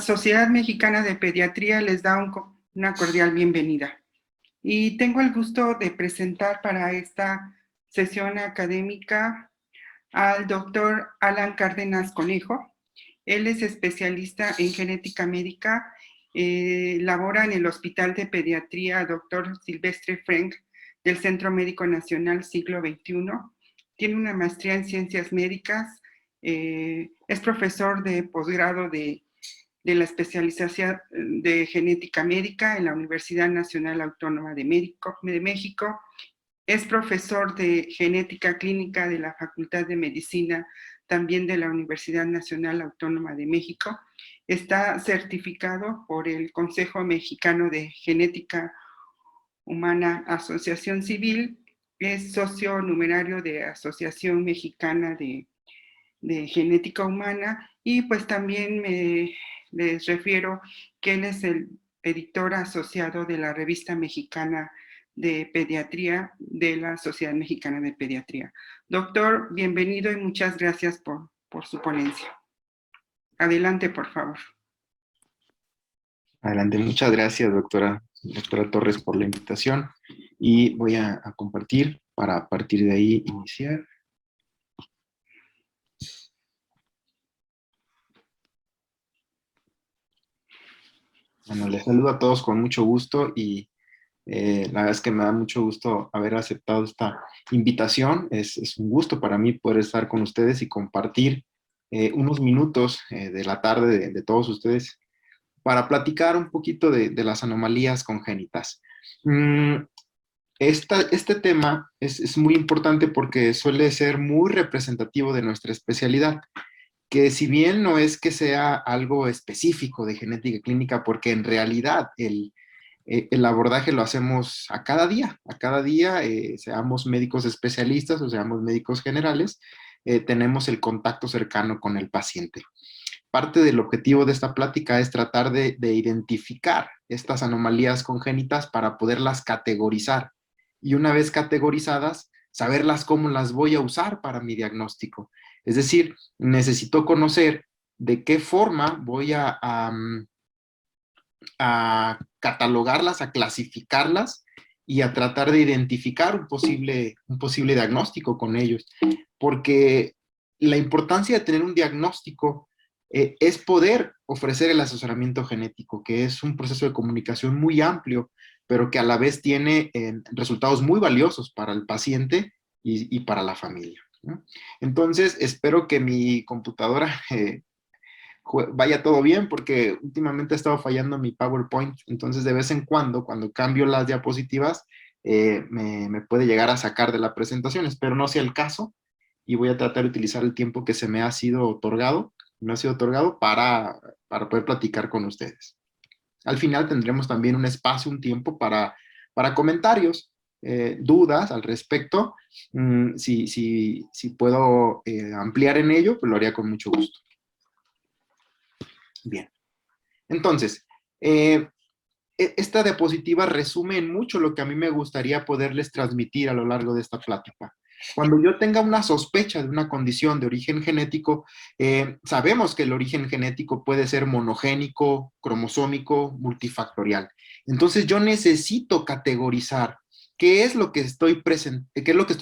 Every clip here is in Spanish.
Sociedad Mexicana de Pediatría les da una cordial bienvenida. Y tengo el gusto de presentar para esta sesión académica al doctor Alan Cárdenas Conejo. Él es especialista en genética médica, labora en el Hospital de Pediatría Dr. Silvestre Frank del Centro Médico Nacional Siglo XXI. Tiene una maestría en ciencias médicas, es profesor de posgrado de la especialización de genética médica en la Universidad Nacional Autónoma de México. Es profesor de genética clínica de la Facultad de Medicina, también de la Universidad Nacional Autónoma de México. Está certificado por el Consejo Mexicano de Genética Humana Asociación Civil. Es socio numerario de Asociación Mexicana de Genética Humana, y pues también les refiero que él es el editor asociado de la Revista Mexicana de Pediatría de la Sociedad Mexicana de Pediatría. Doctor, bienvenido y muchas gracias por su ponencia. Adelante, por favor. Adelante, muchas gracias, doctora Torres, por la invitación. Y voy a compartir para a partir de ahí iniciar. Bueno, les saludo a todos con mucho gusto y la verdad es que me da mucho gusto haber aceptado esta invitación. Es un gusto para mí poder estar con ustedes y compartir unos minutos de la tarde de todos ustedes para platicar un poquito de las anomalías congénitas. Este tema es muy importante porque suele ser muy representativo de nuestra especialidad, que si bien no es que sea algo específico de genética clínica, porque en realidad el abordaje lo hacemos a cada día, seamos médicos especialistas o seamos médicos generales, tenemos el contacto cercano con el paciente. Parte del objetivo de esta plática es tratar de identificar estas anomalías congénitas para poderlas categorizar. Y una vez categorizadas, saberlas cómo las voy a usar para mi diagnóstico. Es decir, necesito conocer de qué forma voy a catalogarlas, a clasificarlas y a tratar de identificar un posible diagnóstico con ellos. Porque la importancia de tener un diagnóstico es poder ofrecer el asesoramiento genético, que es un proceso de comunicación muy amplio, pero que a la vez tiene resultados muy valiosos para el paciente y para la familia, ¿no? Entonces, espero que mi computadora vaya todo bien, porque últimamente ha estado fallando mi PowerPoint. Entonces, de vez en cuando cambio las diapositivas, me puede llegar a sacar de la presentación. Espero no sea el caso y voy a tratar de utilizar el tiempo que me ha sido otorgado para poder platicar con ustedes. Al final tendremos también un espacio, un tiempo para comentarios, dudas al respecto. Si puedo ampliar en ello, pues lo haría con mucho gusto. Bien. Entonces, esta diapositiva resume en mucho lo que a mí me gustaría poderles transmitir a lo largo de esta plática. Cuando yo tenga una sospecha de una condición de origen genético, sabemos que el origen genético puede ser monogénico, cromosómico, multifactorial. Entonces yo necesito categorizar qué es lo que estoy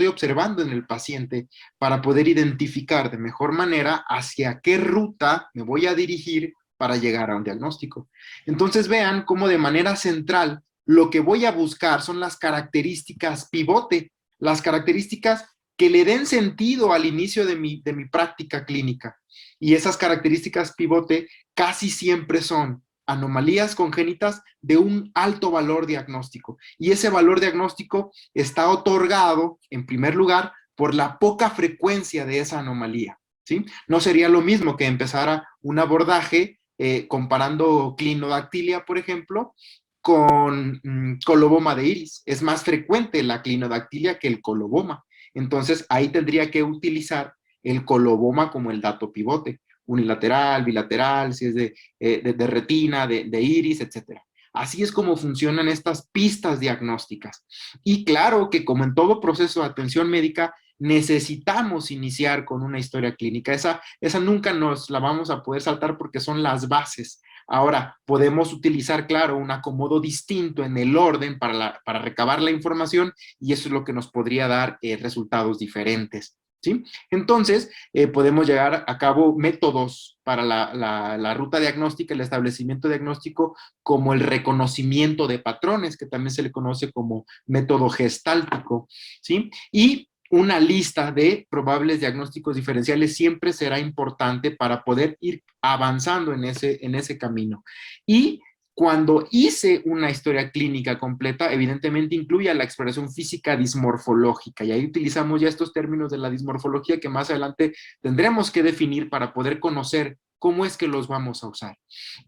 observando en el paciente para poder identificar de mejor manera hacia qué ruta me voy a dirigir para llegar a un diagnóstico. Entonces vean cómo de manera central lo que voy a buscar son las características pivote, las características que le den sentido al inicio de mi práctica clínica. Y esas características pivote casi siempre son anomalías congénitas de un alto valor diagnóstico. Y ese valor diagnóstico está otorgado, en primer lugar, por la poca frecuencia de esa anomalía, ¿sí? No sería lo mismo que empezara un abordaje comparando clinodactilia, por ejemplo, con coloboma de iris. Es más frecuente la clinodactilia que el coloboma. Entonces, ahí tendría que utilizar el coloboma como el dato pivote, unilateral, bilateral, si es de retina, de iris, etc. Así es como funcionan estas pistas diagnósticas. Y claro que como en todo proceso de atención médica, necesitamos iniciar con una historia clínica. Esa nunca nos la vamos a poder saltar porque son las bases Ahora, podemos utilizar, claro, un acomodo distinto en el orden para recabar la información y eso es lo que nos podría dar resultados diferentes. ¿Sí? Entonces, podemos llevar a cabo métodos para la ruta diagnóstica, el establecimiento diagnóstico, como el reconocimiento de patrones, que también se le conoce como método gestáltico, ¿sí? Y una lista de probables diagnósticos diferenciales siempre será importante para poder ir avanzando en ese camino. Y cuando hice una historia clínica completa, evidentemente incluye la exploración física dismorfológica, y ahí utilizamos ya estos términos de la dismorfología que más adelante tendremos que definir para poder conocer cómo es que los vamos a usar.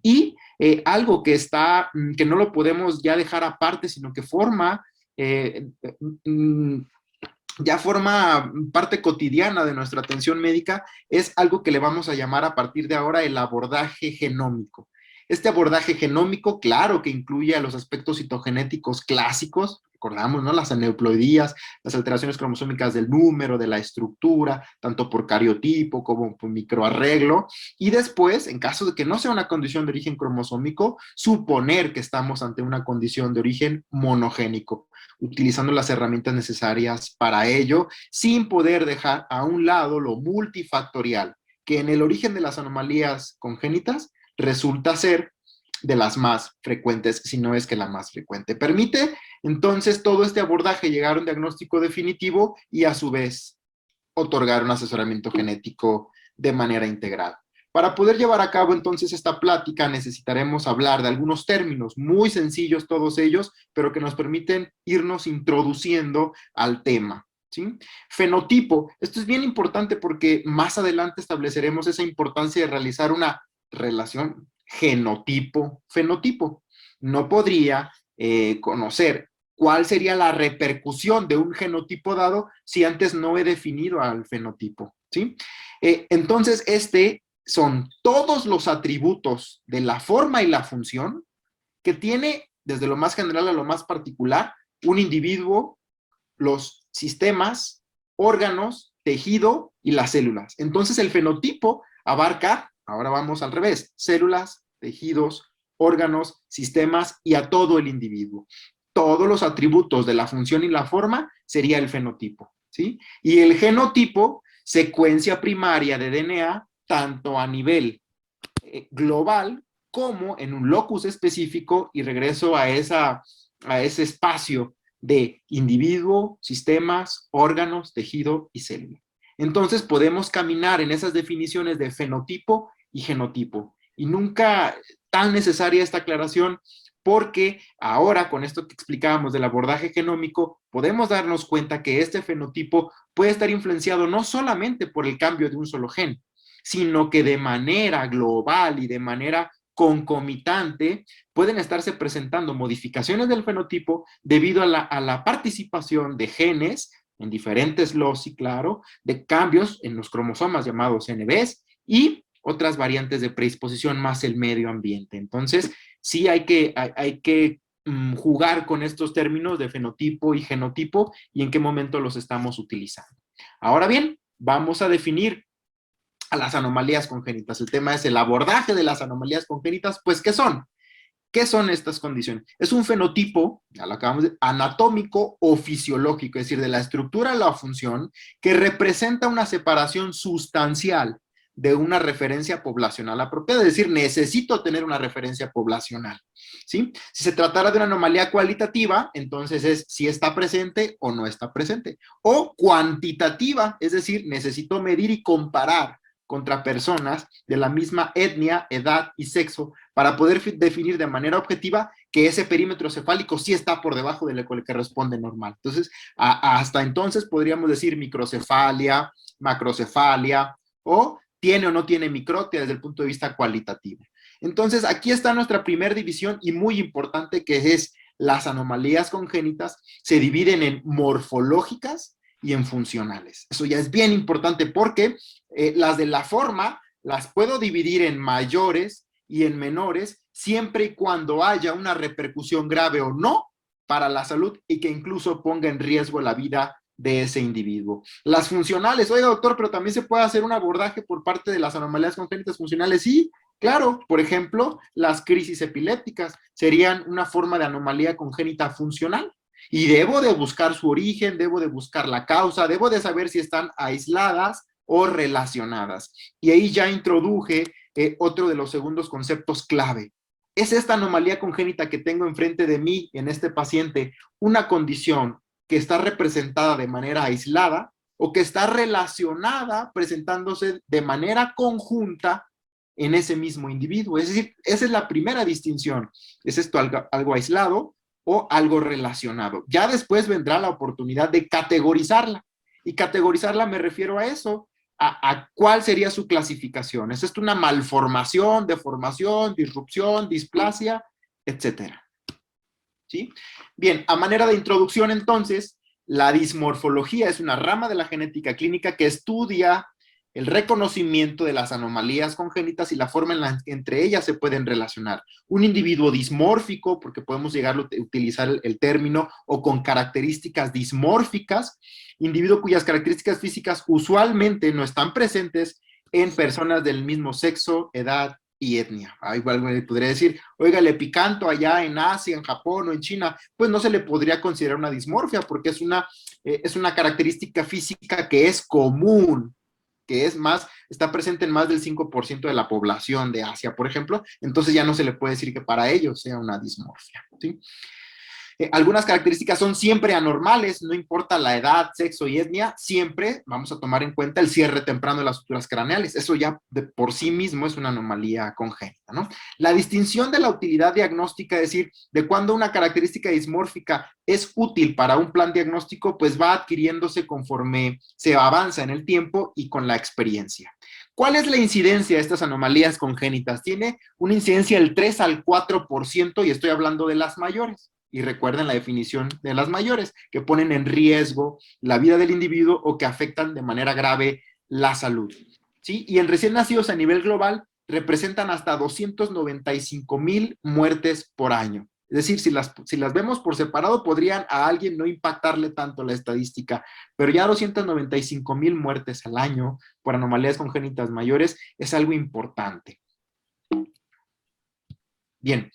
Y algo que no lo podemos ya dejar aparte, sino que ya forma parte cotidiana de nuestra atención médica, es algo que le vamos a llamar a partir de ahora el abordaje genómico. Este abordaje genómico, claro que incluye a los aspectos citogenéticos clásicos, recordamos, ¿no? Las aneuploidías, las alteraciones cromosómicas del número, de la estructura, tanto por cariotipo como por microarreglo, y después, en caso de que no sea una condición de origen cromosómico, suponer que estamos ante una condición de origen monogénico, utilizando las herramientas necesarias para ello, sin poder dejar a un lado lo multifactorial, que en el origen de las anomalías congénitas resulta ser de las más frecuentes, si no es que la más frecuente. Permite entonces todo este abordaje llegar a un diagnóstico definitivo y a su vez otorgar un asesoramiento genético de manera integral. Para poder llevar a cabo entonces esta plática necesitaremos hablar de algunos términos muy sencillos todos ellos, pero que nos permiten irnos introduciendo al tema. ¿Sí? Fenotipo, esto es bien importante porque más adelante estableceremos esa importancia de realizar una relación genotipo-fenotipo. No podría conocer cuál sería la repercusión de un genotipo dado si antes no he definido al fenotipo, ¿sí? Entonces, son todos los atributos de la forma y la función que tiene, desde lo más general a lo más particular, un individuo, los sistemas, órganos, tejido y las células. Entonces, el fenotipo abarca, ahora vamos al revés, células, tejidos, órganos, sistemas y a todo el individuo. Todos los atributos de la función y la forma sería el fenotipo, ¿sí? Y el genotipo, secuencia primaria de DNA, tanto a nivel global como en un locus específico, y regreso a ese espacio de individuo, sistemas, órganos, tejido y célula. Entonces podemos caminar en esas definiciones de fenotipo y genotipo. Y nunca tan necesaria esta aclaración, porque ahora con esto que explicábamos del abordaje genómico, podemos darnos cuenta que este fenotipo puede estar influenciado no solamente por el cambio de un solo gen, sino que de manera global y de manera concomitante pueden estarse presentando modificaciones del fenotipo debido a la participación de genes en diferentes loci, claro, de cambios en los cromosomas llamados NBs y otras variantes de predisposición más el medio ambiente. Entonces, sí hay que jugar con estos términos de fenotipo y genotipo y en qué momento los estamos utilizando. Ahora bien, vamos a definir a las anomalías congénitas. El tema es el abordaje de las anomalías congénitas, pues, ¿qué son? ¿Qué son estas condiciones? Es un fenotipo, ya lo acabamos de, anatómico o fisiológico, es decir, de la estructura a la función, que representa una separación sustancial de una referencia poblacional apropiada, es decir, necesito tener una referencia poblacional, ¿sí? Si se tratara de una anomalía cualitativa, entonces es si está presente o no está presente, o cuantitativa, es decir, necesito medir y comparar contra personas de la misma etnia, edad y sexo para poder definir de manera objetiva que ese perímetro cefálico sí está por debajo de lo que responde normal. Entonces, hasta entonces podríamos decir microcefalia, macrocefalia, o tiene o no tiene microtia desde el punto de vista cualitativo. Entonces, aquí está nuestra primera división y muy importante, que es las anomalías congénitas se dividen en morfológicas y en funcionales. Eso ya es bien importante porque las de la forma las puedo dividir en mayores y en menores siempre y cuando haya una repercusión grave o no para la salud y que incluso ponga en riesgo la vida de ese individuo. Las funcionales, oiga doctor, pero también se puede hacer un abordaje por parte de las anomalías congénitas funcionales, sí, Claro, por ejemplo, las crisis epilépticas serían una forma de anomalía congénita funcional. Y debo de buscar su origen, debo de buscar la causa, debo de saber si están aisladas o relacionadas. Y ahí ya introduje otro de los segundos conceptos clave. ¿Es esta anomalía congénita que tengo enfrente de mí, en este paciente, una condición que está representada de manera aislada o que está relacionada, presentándose de manera conjunta en ese mismo individuo? Es decir, esa es la primera distinción. ¿Es esto algo aislado o algo relacionado? Ya después vendrá la oportunidad de categorizarla. Y categorizarla me refiero a eso, a cuál sería su clasificación. ¿Es esto una malformación, deformación, disrupción, displasia, etcétera? ¿Sí? Bien, a manera de introducción entonces, la dismorfología es una rama de la genética clínica que estudia el reconocimiento de las anomalías congénitas y la forma en la que entre ellas se pueden relacionar. Un individuo dismórfico, porque podemos llegar a utilizar el término, o con características dismórficas, individuo cuyas características físicas usualmente no están presentes en personas del mismo sexo, edad y etnia. Igual me podría decir, oiga, le picanto allá en Asia, en Japón o en China, pues no se le podría considerar una dismorfia porque es una característica física que es común, que es más, está presente en más del 5% de la población de Asia, por ejemplo, entonces ya no se le puede decir que para ellos sea una dismorfia, ¿sí? Algunas características son siempre anormales, no importa la edad, sexo y etnia, siempre vamos a tomar en cuenta el cierre temprano de las suturas craneales. Eso ya de por sí mismo es una anomalía congénita, ¿no? La distinción de la utilidad diagnóstica, es decir, de cuando una característica dismórfica es útil para un plan diagnóstico, pues va adquiriéndose conforme se avanza en el tiempo y con la experiencia. ¿Cuál es la incidencia de estas anomalías congénitas? Tiene una incidencia del 3 al 4% y estoy hablando de las mayores. Y recuerden la definición de las mayores, que ponen en riesgo la vida del individuo o que afectan de manera grave la salud. ¿Sí? Y en recién nacidos a nivel global representan hasta 295,000 muertes por año. Es decir, si las vemos por separado, podrían a alguien no impactarle tanto la estadística, pero ya 295,000 muertes al año por anomalías congénitas mayores es algo importante. Bien,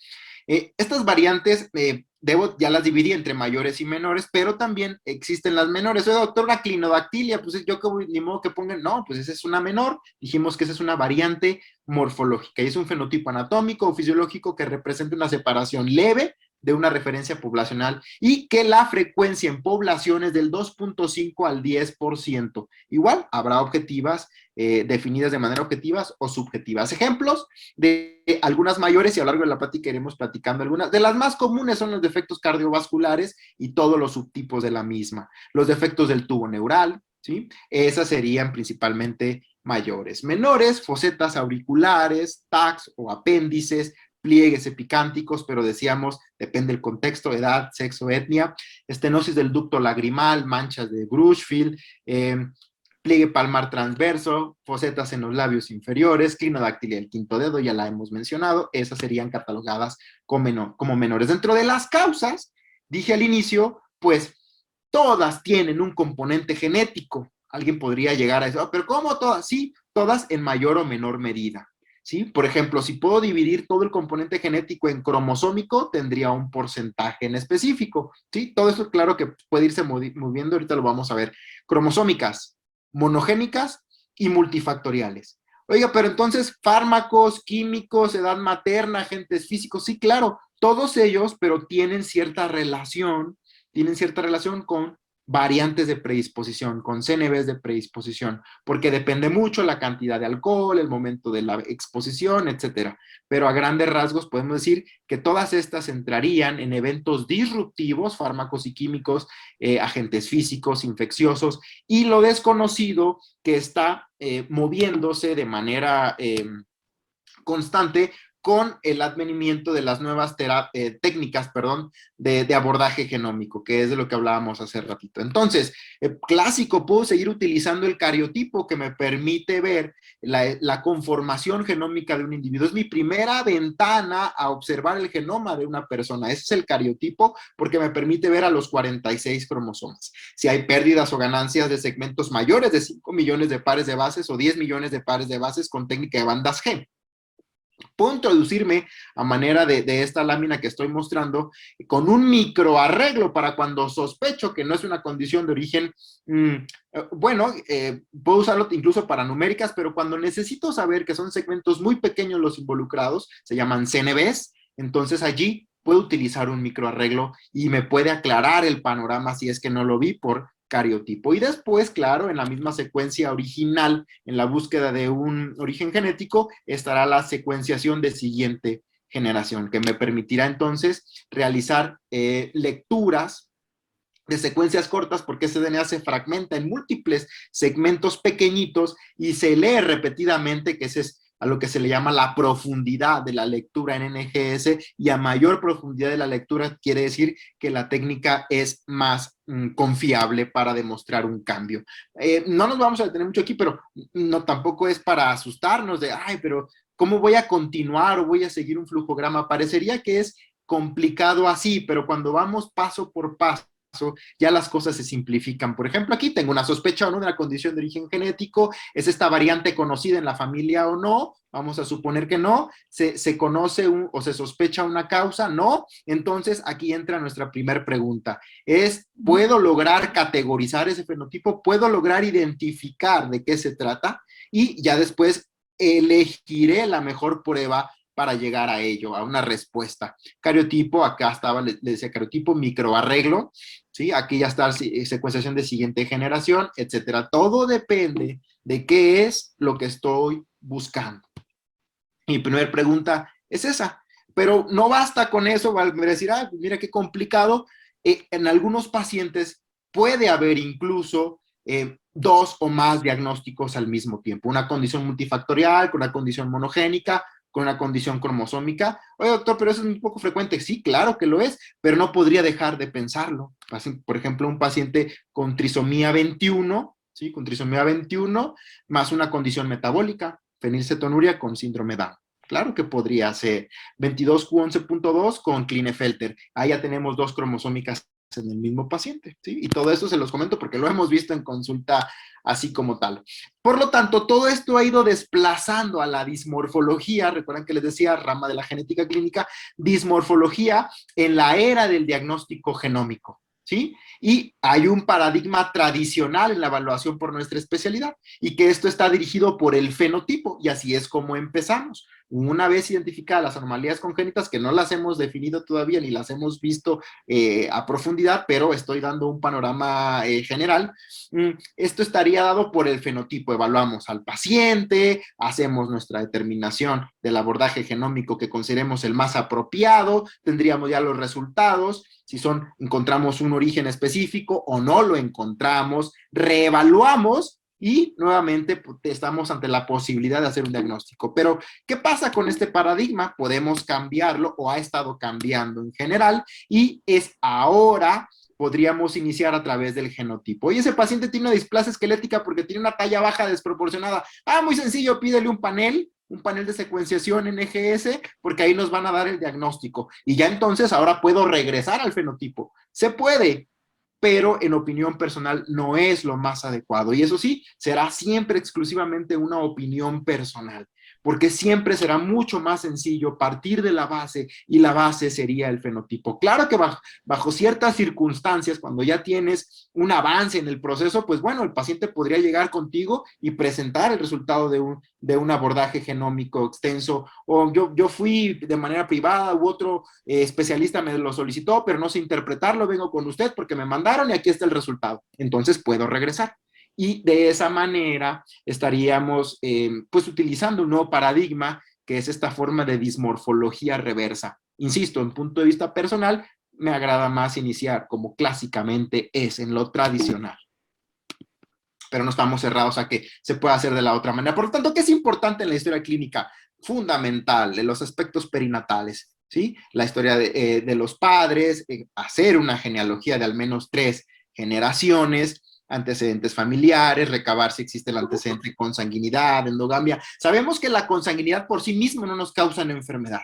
estas variantes ya las dividí entre mayores y menores, pero también existen las menores. Oye, doctor, una clinodactilia, pues yo que ni modo que pongan, no, pues esa es una menor. Dijimos que esa es una variante morfológica y es un fenotipo anatómico o fisiológico que representa una separación leve de una referencia poblacional y que la frecuencia en población es del 2.5 al 10%. Igual, habrá objetivas definidas de manera objetivas o subjetivas. Ejemplos de algunas mayores, y a lo largo de la plática iremos platicando algunas. De las más comunes son los defectos cardiovasculares y todos los subtipos de la misma. Los defectos del tubo neural, ¿sí? Esas serían principalmente mayores. Menores, fosetas auriculares, TACs o apéndices, pliegues epicánticos, pero decíamos, depende del contexto, edad, sexo, etnia, estenosis del ducto lagrimal, manchas de Grushfield, pliegue palmar transverso, fosetas en los labios inferiores, clinodactilia del quinto dedo, ya la hemos mencionado, esas serían catalogadas como menores. Dentro de las causas, dije al inicio, pues todas tienen un componente genético. Alguien podría llegar a eso, pero ¿cómo todas? Sí, todas en mayor o menor medida. ¿Sí? Por ejemplo, si puedo dividir todo el componente genético en cromosómico, tendría un porcentaje en específico. ¿Sí? Todo eso, claro que puede irse moviendo, ahorita lo vamos a ver. Cromosómicas, monogénicas y multifactoriales. Oiga, pero entonces fármacos, químicos, edad materna, agentes físicos, sí, claro, todos ellos, pero tienen cierta relación con variantes de predisposición, con CNVs de predisposición, porque depende mucho la cantidad de alcohol, el momento de la exposición, etcétera. Pero a grandes rasgos podemos decir que todas estas entrarían en eventos disruptivos, fármacos y químicos, agentes físicos, infecciosos, y lo desconocido que está moviéndose de manera constante con el advenimiento de las nuevas técnicas, de abordaje genómico, que es de lo que hablábamos hace ratito. Entonces, clásico, puedo seguir utilizando el cariotipo que me permite ver la conformación genómica de un individuo. Es mi primera ventana a observar el genoma de una persona. Ese es el cariotipo porque me permite ver a los 46 cromosomas. Si hay pérdidas o ganancias de segmentos mayores de 5 millones de pares de bases o 10 millones de pares de bases con técnica de bandas G. Puedo introducirme a manera de esta lámina que estoy mostrando con un microarreglo para cuando sospecho que no es una condición de origen, bueno, puedo usarlo incluso para numéricas, pero cuando necesito saber que son segmentos muy pequeños los involucrados, se llaman CNVs, entonces allí puedo utilizar un microarreglo y me puede aclarar el panorama si es que no lo vi por cariotipo. Y después, claro, en la misma secuencia original, en la búsqueda de un origen genético, estará la secuenciación de siguiente generación, que me permitirá entonces realizar lecturas de secuencias cortas, porque ese DNA se fragmenta en múltiples segmentos pequeñitos y se lee repetidamente, que ese es a lo que se le llama la profundidad de la lectura en NGS, y a mayor profundidad de la lectura quiere decir que la técnica es más confiable para demostrar un cambio. No nos vamos a detener mucho aquí, pero no tampoco es para asustarnos de, ay, pero ¿cómo voy a continuar o voy a seguir un flujograma? Parecería que es complicado así, pero cuando vamos paso por paso, ya las cosas se simplifican. Por ejemplo, aquí tengo una sospecha o no de una condición de origen genético. ¿Es esta variante conocida en la familia o no? Vamos a suponer que no. ¿Se conoce o se sospecha una causa? No. Entonces, aquí entra nuestra primera pregunta. ¿Puedo lograr categorizar ese fenotipo? ¿Puedo lograr identificar de qué se trata? Y ya después elegiré la mejor prueba para llegar a ello, a una respuesta. Cariotipo, acá estaba, le decía cariotipo, microarreglo, ¿sí? Aquí ya está secuenciación de siguiente generación, etcétera. Todo depende de qué es lo que estoy buscando. Mi primera pregunta es esa, pero no basta con eso, va a decir, ah, mira qué complicado. En algunos pacientes puede haber incluso dos o más diagnósticos al mismo tiempo, una condición multifactorial, con una condición monogénica, con una condición cromosómica. Oye, doctor, pero eso es un poco frecuente. Sí, claro que lo es, pero no podría dejar de pensarlo. Por ejemplo, un paciente con trisomía 21, ¿sí? Con trisomía 21, más una condición metabólica, fenilcetonuria con síndrome Down. Claro que podría ser 22q11.2 con Klinefelter. Ahí ya tenemos dos cromosómicas en el mismo paciente, ¿sí? Y todo esto se los comento porque lo hemos visto en consulta así como tal. Por lo tanto, todo esto ha ido desplazando a la dismorfología, recuerdan que les decía, rama de la genética clínica, dismorfología en la era del diagnóstico genómico, ¿sí? Y hay un paradigma tradicional en la evaluación por nuestra especialidad, y que esto está dirigido por el fenotipo, y así es como empezamos. Una vez identificadas las anomalías congénitas, que no las hemos definido todavía ni las hemos visto a profundidad, pero estoy dando un panorama general, esto estaría dado por el fenotipo. Evaluamos al paciente, hacemos nuestra determinación del abordaje genómico que consideremos el más apropiado, tendríamos ya los resultados, si encontramos un origen específico o no lo encontramos, reevaluamos y nuevamente estamos ante la posibilidad de hacer un diagnóstico. Pero, ¿qué pasa con este paradigma? Podemos cambiarlo o ha estado cambiando en general y es ahora podríamos iniciar a través del genotipo. Oye, ese paciente tiene una displasia esquelética porque tiene una talla baja desproporcionada. Ah, muy sencillo, pídele un panel de secuenciación en EGS, porque ahí nos van a dar el diagnóstico. Y ya entonces ahora puedo regresar al fenotipo. Se puede, pero en opinión personal no es lo más adecuado. Y eso sí, será siempre exclusivamente una opinión personal, porque siempre será mucho más sencillo partir de la base, y la base sería el fenotipo. Claro que bajo ciertas circunstancias, cuando ya tienes un avance en el proceso, pues bueno, el paciente podría llegar contigo y presentar el resultado de un abordaje genómico extenso, o yo fui de manera privada u otro especialista me lo solicitó, pero no sé interpretarlo, vengo con usted porque me mandaron y aquí está el resultado. Entonces puedo regresar. Y de esa manera estaríamos pues utilizando un nuevo paradigma, que es esta forma de dismorfología reversa. Insisto, en punto de vista personal, me agrada más iniciar como clásicamente es, en lo tradicional. Pero no estamos cerrados a que se pueda hacer de la otra manera. Por lo tanto, ¿qué es importante en la historia clínica? Fundamental, de los aspectos perinatales, ¿sí? La historia de los padres, hacer una genealogía de al menos 3 generaciones, antecedentes familiares, recabar si existe el antecedente consanguinidad, endogamia. Sabemos que la consanguinidad por sí misma no nos causa una enfermedad,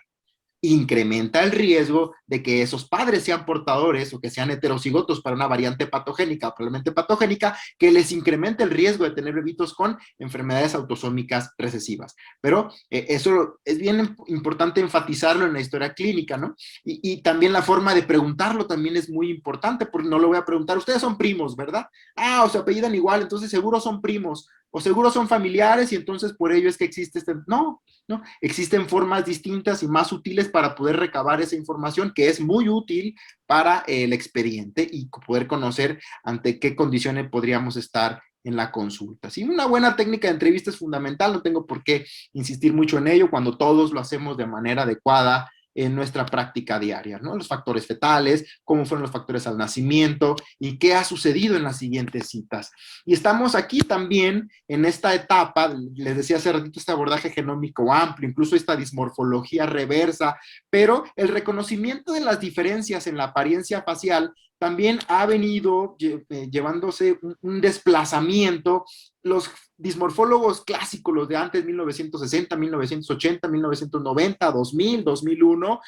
incrementa el riesgo de que esos padres sean portadores o que sean heterocigotos para una variante patogénica o probablemente patogénica, que les incremente el riesgo de tener bebitos con enfermedades autosómicas recesivas. Pero eso es bien importante enfatizarlo en la historia clínica, ¿no? Y también la forma de preguntarlo también es muy importante, porque no lo voy a preguntar, ustedes son primos, ¿verdad? Ah, o se apellidan igual, entonces seguro son primos, o seguro son familiares y entonces por ello es que existe este... No, ¿no? Existen formas distintas y más útiles para poder recabar esa información que es muy útil para el expediente y poder conocer ante qué condiciones podríamos estar en la consulta. Sí, una buena técnica de entrevista es fundamental, no tengo por qué insistir mucho en ello cuando todos lo hacemos de manera adecuada en nuestra práctica diaria, ¿no? Los factores fetales, cómo fueron los factores al nacimiento y qué ha sucedido en las siguientes citas. Y estamos aquí también en esta etapa, les decía hace ratito, este abordaje genómico amplio, incluso esta dismorfología reversa, pero el reconocimiento de las diferencias en la apariencia facial también ha venido llevándose un desplazamiento. Los dismorfólogos clásicos, los de antes, 1960, 1980, 1990, 2000, 2001,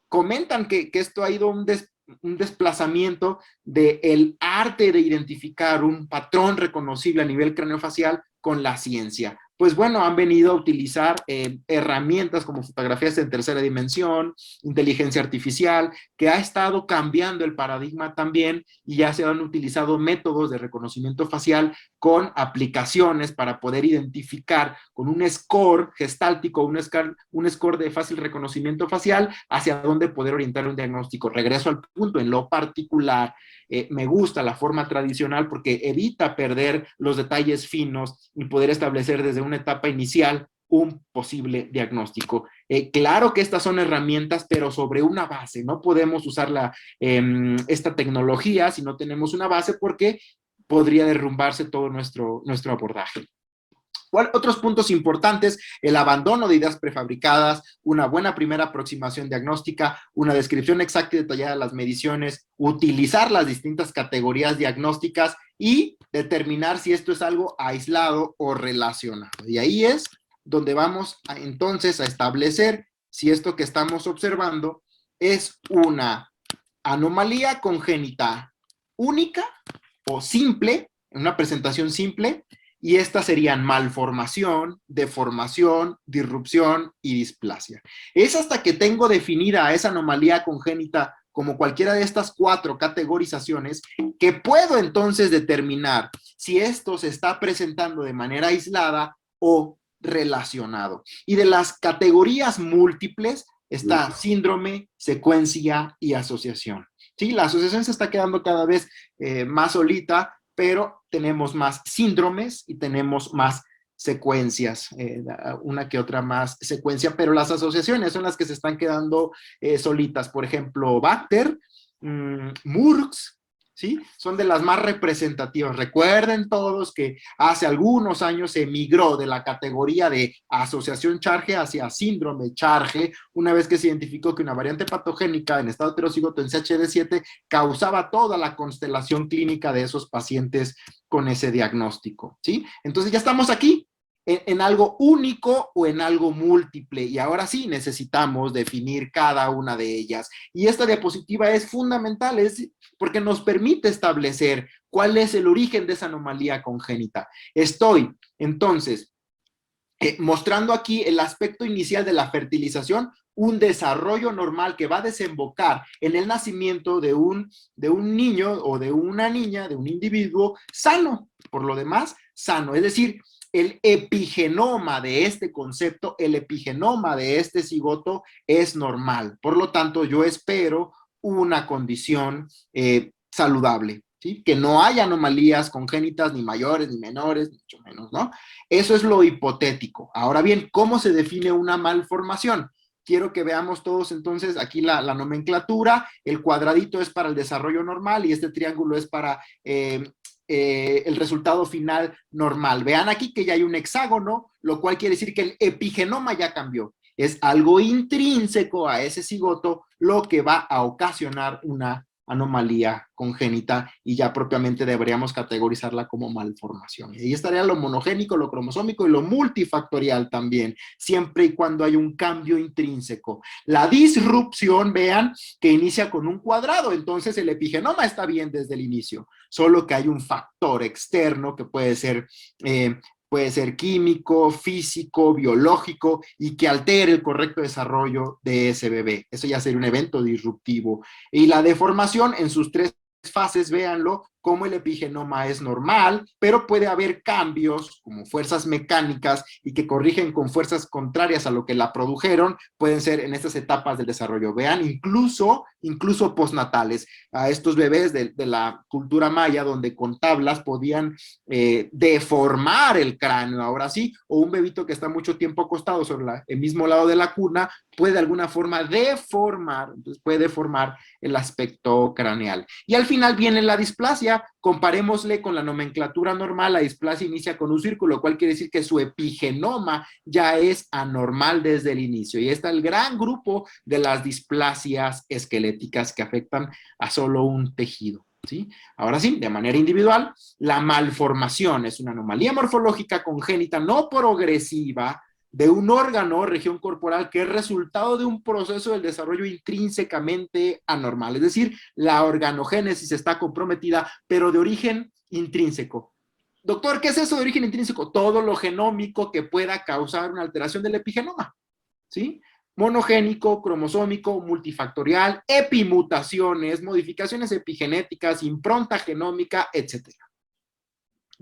comentan que esto ha ido un desplazamiento del arte de identificar un patrón reconocible a nivel craneofacial con la ciencia. Pues bueno, han venido a utilizar herramientas como fotografías en tercera dimensión, inteligencia artificial, que ha estado cambiando el paradigma también y ya se han utilizado métodos de reconocimiento facial con aplicaciones para poder identificar con un score gestáltico, un score de fácil reconocimiento facial, hacia dónde poder orientar un diagnóstico. Regreso al punto, en lo particular, me gusta la forma tradicional porque evita perder los detalles finos y poder establecer desde una etapa inicial un posible diagnóstico. Claro que estas son herramientas, pero sobre una base. No podemos usar esta tecnología si no tenemos una base porque podría derrumbarse todo nuestro abordaje. Otros puntos importantes: el abandono de ideas prefabricadas, una buena primera aproximación diagnóstica, una descripción exacta y detallada de las mediciones, utilizar las distintas categorías diagnósticas y determinar si esto es algo aislado o relacionado. Y ahí es donde vamos entonces a establecer si esto que estamos observando es una anomalía congénita única o simple, en una presentación simple, y estas serían malformación, deformación, disrupción y displasia. Es hasta que tengo definida esa anomalía congénita como cualquiera de estas 4 categorizaciones que puedo entonces determinar si esto se está presentando de manera aislada o relacionado. Y de las categorías múltiples está síndrome, secuencia y asociación. Sí, la asociación se está quedando cada vez más solita, pero tenemos más síndromes y tenemos más secuencias, una que otra más secuencia, pero las asociaciones son las que se están quedando solitas. Por ejemplo, Bacter, Murks, ¿sí? Son de las más representativas. Recuerden todos que hace algunos años se migró de la categoría de asociación Charge hacia síndrome Charge, una vez que se identificó que una variante patogénica en estado heterocigoto en CHD7 causaba toda la constelación clínica de esos pacientes con ese diagnóstico, ¿sí? Entonces ya estamos aquí en algo único o en algo múltiple, y ahora sí necesitamos definir cada una de ellas. Y esta diapositiva es fundamental, porque nos permite establecer cuál es el origen de esa anomalía congénita. Estoy, entonces, mostrando aquí el aspecto inicial de la fertilización, un desarrollo normal que va a desembocar en el nacimiento de un niño o de una niña, de un individuo sano, por lo demás, sano. Es decir, el epigenoma de este concepto, el epigenoma de este cigoto es normal. Por lo tanto, yo espero una condición saludable, ¿sí? Que no haya anomalías congénitas, ni mayores, ni menores, mucho menos, ¿no? Eso es lo hipotético. Ahora bien, ¿cómo se define una malformación? Quiero que veamos todos entonces aquí la nomenclatura. El cuadradito es para el desarrollo normal y este triángulo es para el resultado final normal. Vean aquí que ya hay un hexágono, lo cual quiere decir que el epigenoma ya cambió. Es algo intrínseco a ese cigoto lo que va a ocasionar una anomalía congénita y ya propiamente deberíamos categorizarla como malformación. Y ahí estaría lo monogénico, lo cromosómico y lo multifactorial también, siempre y cuando hay un cambio intrínseco. La disrupción, vean, que inicia con un cuadrado, entonces el epigenoma está bien desde el inicio, solo que hay un factor externo que puede ser químico, físico, biológico, y que altere el correcto desarrollo de ese bebé. Eso ya sería un evento disruptivo. Y la deformación en sus tres fases, véanlo, como el epigenoma es normal, pero puede haber cambios como fuerzas mecánicas y que corrigen con fuerzas contrarias a lo que la produjeron, pueden ser en estas etapas del desarrollo. Vean, incluso postnatales, a estos bebés de la cultura maya, donde con tablas podían deformar el cráneo, ahora sí, o un bebito que está mucho tiempo acostado sobre el mismo lado de la cuna, puede de alguna forma deformar, entonces puede deformar el aspecto craneal. Y al final viene la displasia. Comparémosle con la nomenclatura normal, la displasia inicia con un círculo, lo cual quiere decir que su epigenoma ya es anormal desde el inicio. Y está el gran grupo de las displasias esqueléticas que afectan a solo un tejido. ¿Sí? Ahora sí, de manera individual, la malformación es una anomalía morfológica congénita no progresiva de un órgano o región corporal que es resultado de un proceso del desarrollo intrínsecamente anormal. Es decir, la organogénesis está comprometida, pero de origen intrínseco. Doctor, ¿qué es eso de origen intrínseco? Todo lo genómico que pueda causar una alteración del epigenoma. ¿Sí? Monogénico, cromosómico, multifactorial, epimutaciones, modificaciones epigenéticas, impronta genómica, etcétera.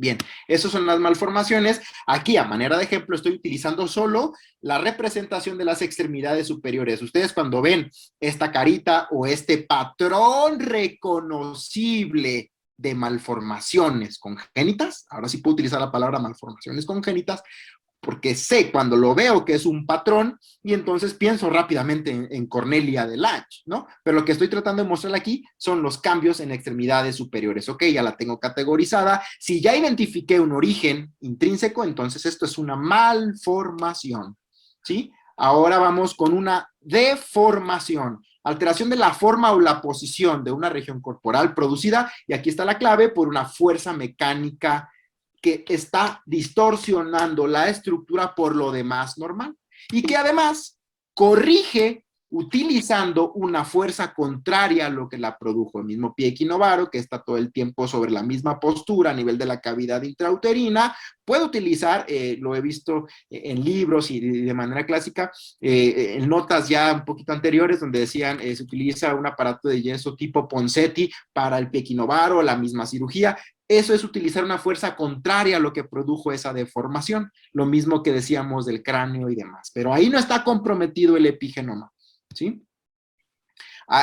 Bien, esas son las malformaciones. Aquí, a manera de ejemplo, estoy utilizando solo la representación de las extremidades superiores. Ustedes cuando ven esta carita o este patrón reconocible de malformaciones congénitas, ahora sí puedo utilizar la palabra malformaciones congénitas, porque sé cuando lo veo que es un patrón y entonces pienso rápidamente en Cornelia de Lange, ¿no? Pero lo que estoy tratando de mostrar aquí son los cambios en extremidades superiores. Ok, ya la tengo categorizada. Si ya identifiqué un origen intrínseco, entonces esto es una malformación, ¿sí? Ahora vamos con una deformación. Alteración de la forma o la posición de una región corporal producida, y aquí está la clave, por una fuerza mecánica que está distorsionando la estructura por lo demás normal y que además corrige utilizando una fuerza contraria a lo que la produjo. El mismo pie equinovaro, que está todo el tiempo sobre la misma postura a nivel de la cavidad intrauterina, puede utilizar, lo he visto en libros y de manera clásica, en notas ya un poquito anteriores donde decían se utiliza un aparato de yeso tipo Ponseti para el pie equinovaro, la misma cirugía. Eso es utilizar una fuerza contraria a lo que produjo esa deformación, lo mismo que decíamos del cráneo y demás, pero ahí no está comprometido el epigenoma, ¿sí?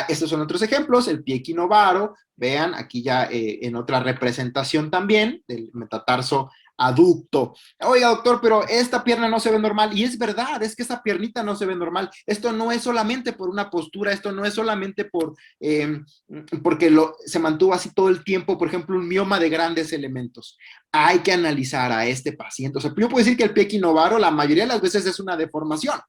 Estos son otros ejemplos, el pie equinovaro, vean aquí ya en otra representación también del metatarso aducto. Oiga, doctor, pero esta pierna no se ve normal. Y es verdad, es que esa piernita no se ve normal. Esto no es solamente por una postura, esto no es solamente porque se mantuvo así todo el tiempo, por ejemplo, un mioma de grandes elementos. Hay que analizar a este paciente. O sea, yo puedo decir que el pie equinovaro la mayoría de las veces es una deformación.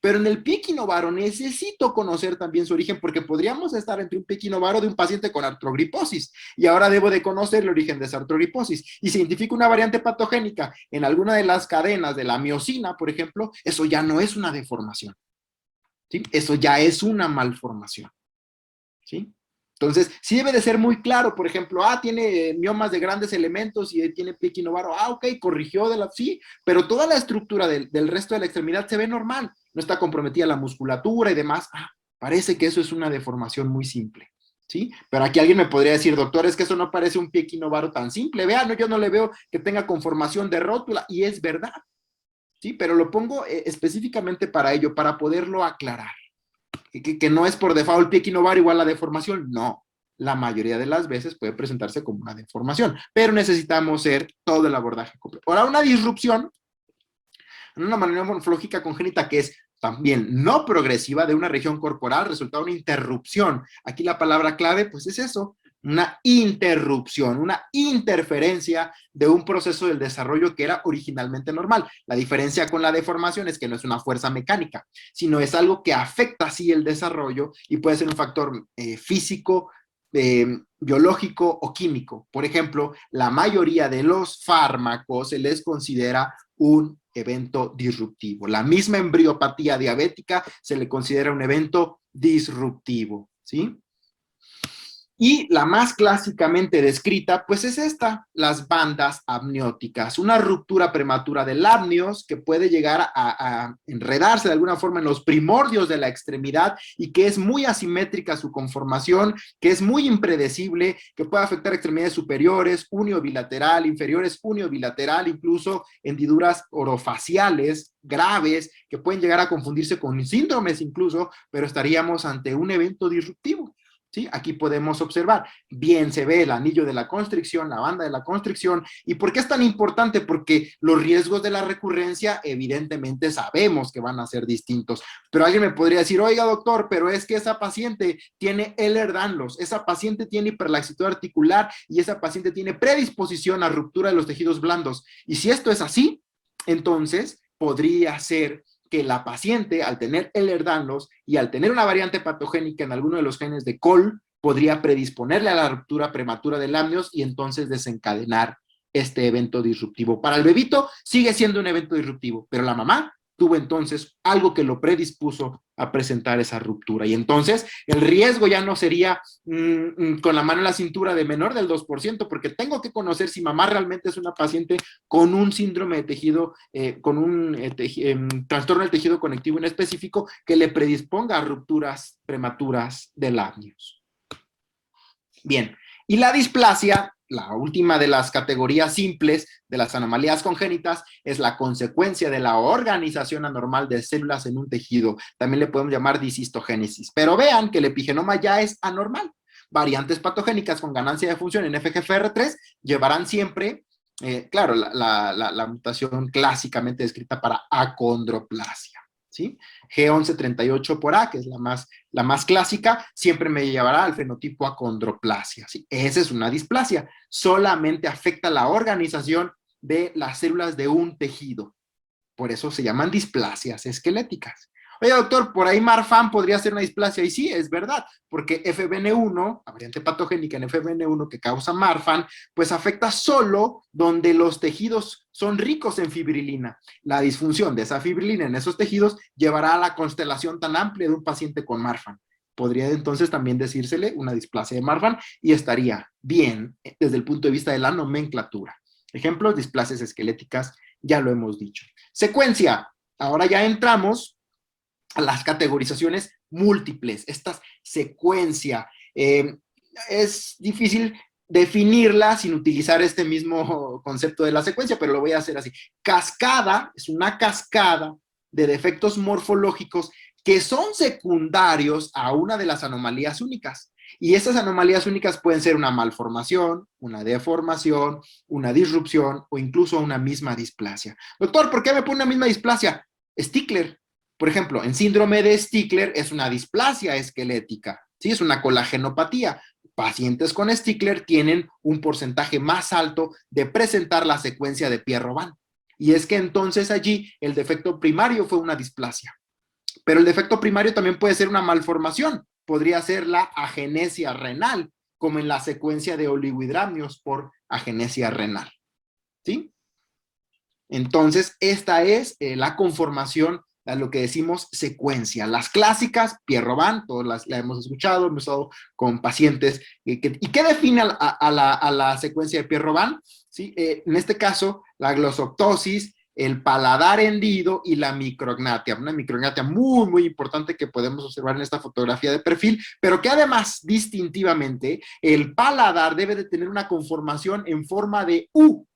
Pero en el pie equinovaro necesito conocer también su origen porque podríamos estar entre un pie equinovaro de un paciente con artrogriposis y ahora debo de conocer el origen de esa artrogriposis. Y si identifico una variante patogénica en alguna de las cadenas de la miosina, por ejemplo, eso ya no es una deformación, ¿sí? Eso ya es una malformación, ¿sí? Entonces, sí debe de ser muy claro, por ejemplo, tiene miomas de grandes elementos y tiene pie equinovaro, ok, corrigió sí, pero toda la estructura del resto de la extremidad se ve normal, no está comprometida la musculatura y demás, parece que eso es una deformación muy simple, ¿sí? Pero aquí alguien me podría decir, doctor, es que eso no parece un pie equinovaro tan simple, vean, yo no le veo que tenga conformación de rótula, y es verdad, ¿sí? Pero lo pongo específicamente para ello, para poderlo aclarar. Que no es por default pie equinovaro igual a deformación, no. La mayoría de las veces puede presentarse como una deformación, pero necesitamos hacer todo el abordaje completo. Ahora, una disrupción, una manera morfológica congénita que es también no progresiva de una región corporal, resulta una interrupción. Aquí la palabra clave, pues es eso, una interrupción, una interferencia de un proceso del desarrollo que era originalmente normal. La diferencia con la deformación es que no es una fuerza mecánica, sino es algo que afecta así el desarrollo y puede ser un factor físico, biológico o químico. Por ejemplo, la mayoría de los fármacos se les considera un evento disruptivo. La misma embriopatía diabética se le considera un evento disruptivo, ¿sí? Y la más clásicamente descrita, pues es esta, las bandas amnióticas, una ruptura prematura del amnios que puede llegar a enredarse de alguna forma en los primordios de la extremidad y que es muy asimétrica su conformación, que es muy impredecible, que puede afectar extremidades superiores, uniobilateral, inferiores, uniobilateral, incluso hendiduras orofaciales graves que pueden llegar a confundirse con síndromes incluso, pero estaríamos ante un evento disruptivo. ¿Sí? Aquí podemos observar, bien se ve el anillo de la constricción, la banda de la constricción. ¿Y por qué es tan importante? Porque los riesgos de la recurrencia evidentemente sabemos que van a ser distintos. Pero alguien me podría decir, oiga doctor, pero es que esa paciente tiene Ehlers-Danlos, esa paciente tiene hiperlaxitud articular y esa paciente tiene predisposición a ruptura de los tejidos blandos. Y si esto es así, entonces podría ser que la paciente, al tener Ehlers-Danlos y al tener una variante patogénica en alguno de los genes de COL, podría predisponerle a la ruptura prematura del amnios y entonces desencadenar este evento disruptivo. Para el bebito sigue siendo un evento disruptivo, pero la mamá tuvo entonces algo que lo predispuso a presentar esa ruptura. Y entonces el riesgo ya no sería con la mano en la cintura de menor del 2%, porque tengo que conocer si mamá realmente es una paciente con un síndrome de tejido, con un trastorno del tejido conectivo en específico que le predisponga a rupturas prematuras del amnios. Bien, y la displasia, la última de las categorías simples de las anomalías congénitas, es la consecuencia de la organización anormal de células en un tejido. También le podemos llamar disistogénesis. Pero vean que el epigenoma ya es anormal. Variantes patogénicas con ganancia de función en FGFR3 llevarán siempre, claro, la mutación clásicamente descrita para acondroplasia. ¿Sí? G1138 por A, que es la más clásica, siempre me llevará al fenotipo acondroplasia. ¿Sí? Esa es una displasia. Solamente afecta la organización de las células de un tejido. Por eso se llaman displasias esqueléticas. Oye, doctor, por ahí Marfan podría ser una displasia. Y sí, es verdad, porque FBN1, la variante patogénica en FBN1 que causa Marfan, pues afecta solo donde los tejidos son ricos en fibrilina. La disfunción de esa fibrilina en esos tejidos llevará a la constelación tan amplia de un paciente con Marfan. Podría entonces también decírsele una displasia de Marfan y estaría bien desde el punto de vista de la nomenclatura. Ejemplos, displasias esqueléticas, ya lo hemos dicho. Secuencia. Ahora ya entramos a las categorizaciones múltiples. Esta secuencia es difícil definirla sin utilizar este mismo concepto de la secuencia, pero lo voy a hacer así. Cascada es una cascada de defectos morfológicos que son secundarios a una de las anomalías únicas. Y esas anomalías únicas pueden ser una malformación, una deformación, una disrupción o incluso una misma displasia. Doctor, ¿por qué me pone una misma displasia? Stickler. Por ejemplo, en síndrome de Stickler es una displasia esquelética, ¿sí? Es una colagenopatía. Pacientes con Stickler tienen un porcentaje más alto de presentar la secuencia de Pierre-Robin. Y es que entonces allí el defecto primario fue una displasia. Pero el defecto primario también puede ser una malformación. Podría ser la agenesia renal, como en la secuencia de oligohidramnios por agenesia renal. ¿Sí? Entonces, esta es la conformación a lo que decimos secuencia. Las clásicas, Pierre-Robin, todas la hemos escuchado, hemos estado con pacientes. ¿Y qué define a la secuencia de Pierre-Robin? ¿Sí? En este caso, la glossoptosis, el paladar hendido y la micrognatia. Una micrognatia muy, muy importante que podemos observar en esta fotografía de perfil, pero que además, distintivamente, el paladar debe de tener una conformación en forma de U,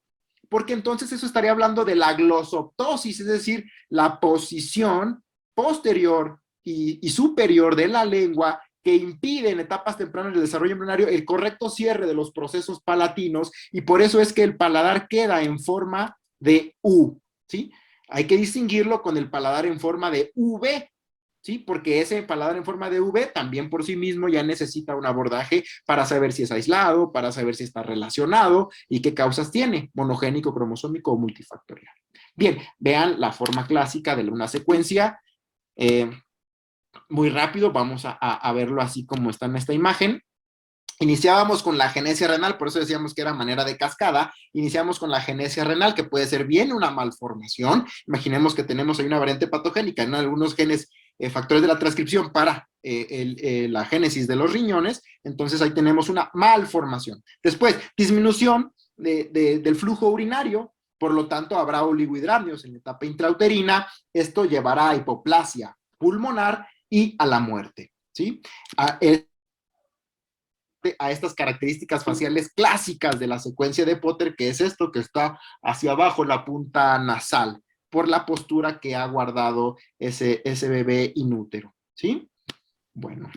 porque entonces eso estaría hablando de la glossoptosis, es decir, la posición posterior y superior de la lengua que impide en etapas tempranas del desarrollo embrionario el correcto cierre de los procesos palatinos, y por eso es que el paladar queda en forma de U, ¿sí? Hay que distinguirlo con el paladar en forma de V, ¿sí? Porque ese paladar en forma de V también por sí mismo ya necesita un abordaje para saber si es aislado, para saber si está relacionado y qué causas tiene, monogénico, cromosómico o multifactorial. Bien, vean la forma clásica de una secuencia. Muy rápido, vamos a verlo así como está en esta imagen. Iniciábamos con la agenesia renal, por eso decíamos que era manera de cascada. Iniciamos con la agenesia renal, que puede ser bien una malformación. Imaginemos que tenemos ahí una variante patogénica en algunos genes, factores de la transcripción para la génesis de los riñones. Entonces ahí tenemos una malformación. Después, disminución del flujo urinario, por lo tanto habrá oligohidramios en la etapa intrauterina. Esto llevará a hipoplasia pulmonar y a la muerte, ¿sí? A estas características faciales clásicas de la secuencia de Potter, que es esto que está hacia abajo, la punta nasal, por la postura que ha guardado ese bebé inútero, ¿sí? Bueno,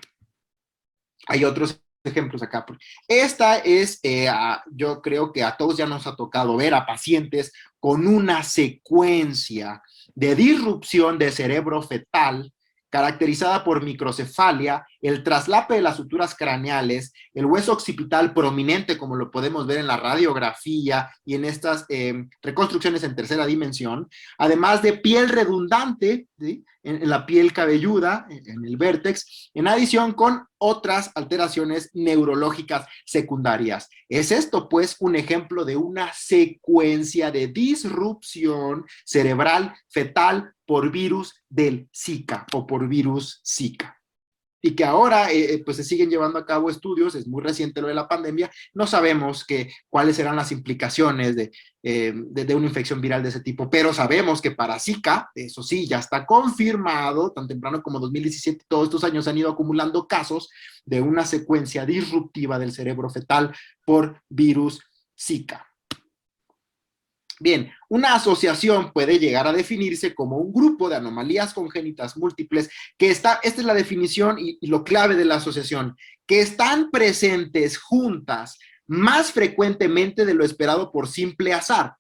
hay otros ejemplos acá. Esta es, yo creo que a todos ya nos ha tocado ver a pacientes con una secuencia de disrupción de cerebro fetal caracterizada por microcefalia, el traslape de las suturas craneales, el hueso occipital prominente, como lo podemos ver en la radiografía y en estas reconstrucciones en tercera dimensión, además de piel redundante, ¿sí? En la piel cabelluda, en el vértex, en adición con otras alteraciones neurológicas secundarias. ¿Es esto, pues, un ejemplo de una secuencia de disrupción cerebral fetal por virus del Zika o por virus Zika? Y que ahora pues se siguen llevando a cabo estudios, es muy reciente lo de la pandemia, no sabemos cuáles serán las implicaciones de una infección viral de ese tipo, pero sabemos que para Zika, eso sí, ya está confirmado, tan temprano como 2017, todos estos años han ido acumulando casos de una secuencia disruptiva del cerebro fetal por virus Zika. Bien, una asociación puede llegar a definirse como un grupo de anomalías congénitas múltiples esta es la definición y lo clave de la asociación, que están presentes juntas más frecuentemente de lo esperado por simple azar.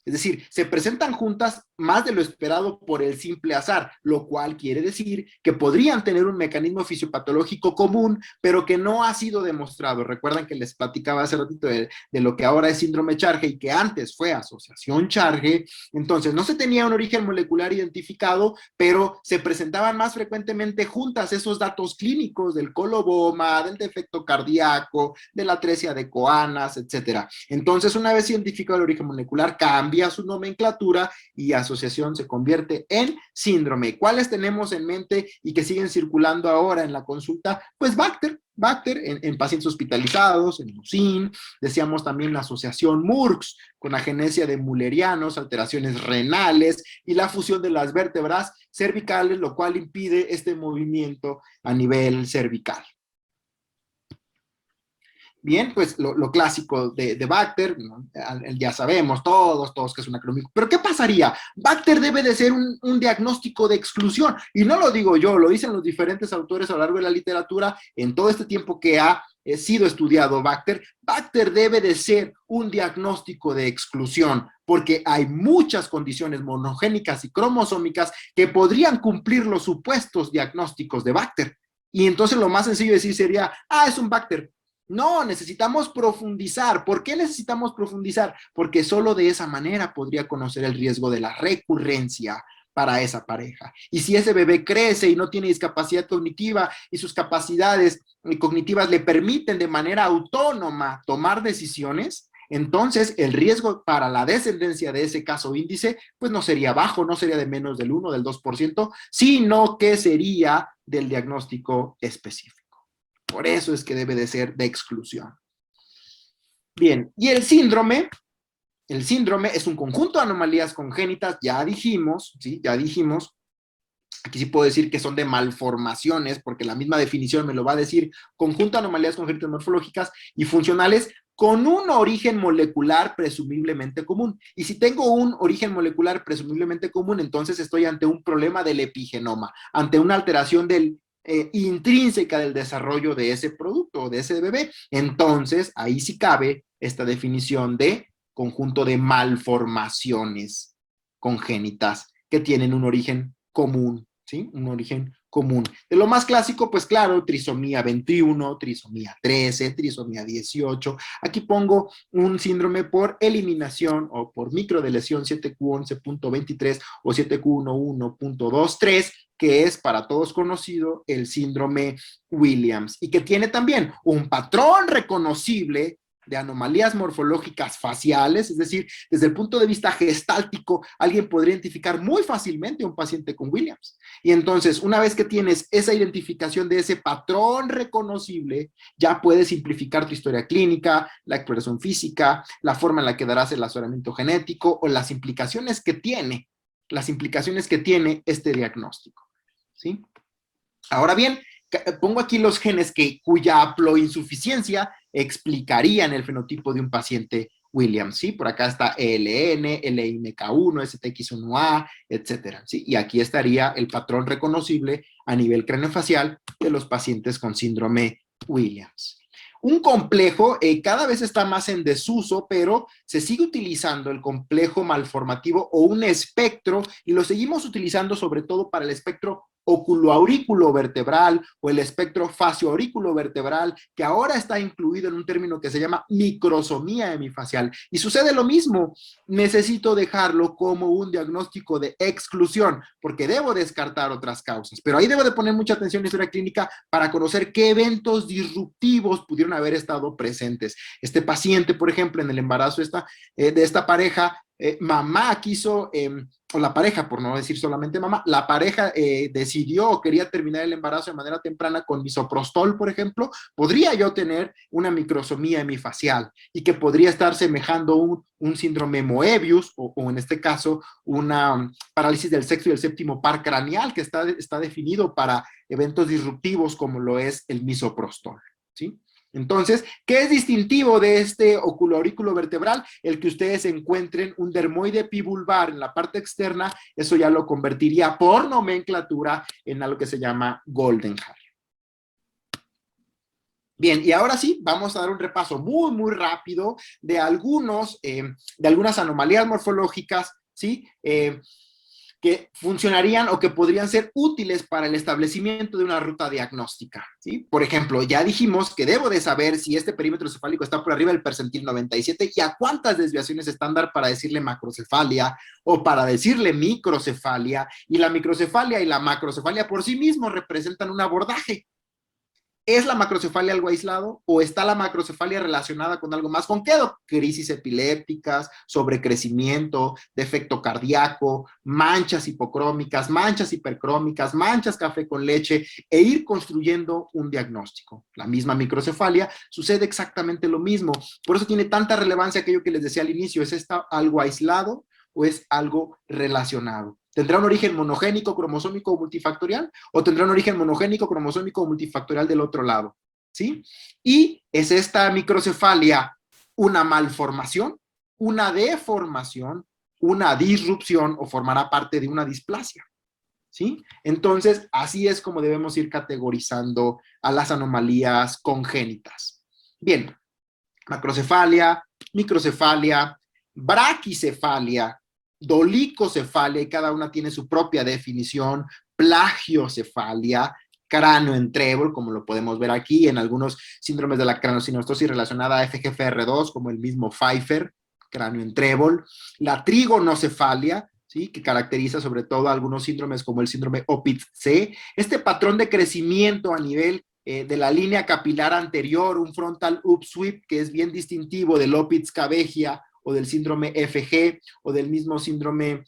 Es decir, se presentan juntas más de lo esperado por el simple azar, lo cual quiere decir que podrían tener un mecanismo fisiopatológico común, pero que no ha sido demostrado. Recuerdan que les platicaba hace ratito de lo que ahora es síndrome Charge y que antes fue asociación Charge. Entonces, no se tenía un origen molecular identificado, pero se presentaban más frecuentemente juntas esos datos clínicos del coloboma, del defecto cardíaco, de la atresia de Coanas, etcétera. Entonces, una vez identificado el origen molecular, cambia su nomenclatura y asociación se convierte en síndrome. ¿Cuáles tenemos en mente y que siguen circulando ahora en la consulta? Pues Bacter en pacientes hospitalizados, en UCIN, decíamos también la asociación MURCS con agenesia de mullerianos, alteraciones renales y la fusión de las vértebras cervicales, lo cual impide este movimiento a nivel cervical. Bien, pues lo clásico de Bacter, ¿no? Ya sabemos todos que es un acrónimo. Pero ¿qué pasaría? Bacter debe de ser un diagnóstico de exclusión. Y no lo digo yo, lo dicen los diferentes autores a lo largo de la literatura en todo este tiempo que ha sido estudiado Bacter. Bacter debe de ser un diagnóstico de exclusión, porque hay muchas condiciones monogénicas y cromosómicas que podrían cumplir los supuestos diagnósticos de Bacter. Y entonces lo más sencillo de decir sería, es un Bacter. No, necesitamos profundizar. ¿Por qué necesitamos profundizar? Porque solo de esa manera podría conocer el riesgo de la recurrencia para esa pareja. Y si ese bebé crece y no tiene discapacidad cognitiva y sus capacidades cognitivas le permiten de manera autónoma tomar decisiones, entonces el riesgo para la descendencia de ese caso índice pues no sería bajo, no sería de menos del 1, del 2%, sino que sería del diagnóstico específico. Por eso es que debe de ser de exclusión. Bien, y el síndrome es un conjunto de anomalías congénitas, ya dijimos, ¿sí? Ya dijimos. Aquí sí puedo decir que son de malformaciones, porque la misma definición me lo va a decir, conjunto de anomalías congénitas morfológicas y funcionales con un origen molecular presumiblemente común. Y si tengo un origen molecular presumiblemente común, entonces estoy ante un problema del epigenoma, ante una alteración intrínseca del desarrollo de ese producto, de ese bebé. Entonces, ahí sí cabe esta definición de conjunto de malformaciones congénitas que tienen un origen común, ¿sí? Un origen común. De lo más clásico, pues claro, trisomía 21, trisomía 13, trisomía 18. Aquí pongo un síndrome por eliminación o por microdeleción 7q11.23 o 7q11.23, que es para todos conocido el síndrome Williams, y que tiene también un patrón reconocible de anomalías morfológicas faciales, es decir, desde el punto de vista gestáltico, alguien podría identificar muy fácilmente a un paciente con Williams. Y entonces, una vez que tienes esa identificación de ese patrón reconocible, ya puedes simplificar tu historia clínica, la exploración física, la forma en la que darás el asesoramiento genético o las implicaciones que tiene este diagnóstico, ¿sí? Ahora bien, pongo aquí los genes cuya haploinsuficiencia explicarían el fenotipo de un paciente Williams, ¿sí? Por acá está ELN, LIMK1, STX1A, etcétera, ¿sí? Y aquí estaría el patrón reconocible a nivel craneofacial de los pacientes con síndrome Williams. Un complejo cada vez está más en desuso, pero se sigue utilizando el complejo malformativo o un espectro, y lo seguimos utilizando sobre todo para el espectro oculoauriculovertebral o el espectro facioauriculovertebral, que ahora está incluido en un término que se llama microsomía hemifacial. Y sucede lo mismo, necesito dejarlo como un diagnóstico de exclusión, porque debo descartar otras causas, pero ahí debo de poner mucha atención en la historia clínica para conocer qué eventos disruptivos pudieron haber estado presentes. Este paciente, por ejemplo, en el embarazo de esta pareja, mamá quiso, o la pareja, por no decir solamente mamá, la pareja decidió o quería terminar el embarazo de manera temprana con misoprostol, por ejemplo, podría yo tener una microsomía hemifacial y que podría estar semejando un síndrome Moebius o en este caso una parálisis del sexto y el séptimo par craneal que está definido para eventos disruptivos como lo es el misoprostol, ¿sí? Entonces, ¿qué es distintivo de este oculoaurículo vertebral? El que ustedes encuentren un dermoide epivulvar en la parte externa, eso ya lo convertiría por nomenclatura en algo que se llama Golden Hair. Bien, y ahora sí, vamos a dar un repaso muy rápido de algunas anomalías morfológicas, ¿sí? Que funcionarían o que podrían ser útiles para el establecimiento de una ruta diagnóstica, ¿sí? Por ejemplo, ya dijimos que debo de saber si este perímetro cefálico está por arriba del percentil 97 y a cuántas desviaciones estándar para decirle macrocefalia o para decirle microcefalia, y la microcefalia y la macrocefalia por sí mismos representan un abordaje. ¿Es la macrocefalia algo aislado o está la macrocefalia relacionada con algo más? ¿Con qué? Crisis epilépticas, sobrecrecimiento, defecto cardíaco, manchas hipocrómicas, manchas hipercrómicas, manchas café con leche, e ir construyendo un diagnóstico. La misma microcefalia sucede exactamente lo mismo. Por eso tiene tanta relevancia aquello que les decía al inicio. ¿Es esta algo aislado o es algo relacionado? ¿Tendrá un origen monogénico, cromosómico o multifactorial? ¿O tendrá un origen monogénico, cromosómico o multifactorial del otro lado? ¿Sí? ¿Y es esta microcefalia una malformación, una deformación, una disrupción o formará parte de una displasia? ¿Sí? Entonces, así es como debemos ir categorizando a las anomalías congénitas. Bien, macrocefalia, microcefalia, braquicefalia, dolicocefalia, y cada una tiene su propia definición, plagiocefalia, cráneo en trébol, como lo podemos ver aquí, en algunos síndromes de la craneosinostosis relacionada a FGFR2, como el mismo Pfeiffer, cráneo en trébol, la trigonocefalia, ¿sí? Que caracteriza sobre todo algunos síndromes como el síndrome OPITZ-C, este patrón de crecimiento a nivel de la línea capilar anterior, un frontal upsweep que es bien distintivo del Opitz-Cavegia o del síndrome FG o del mismo síndrome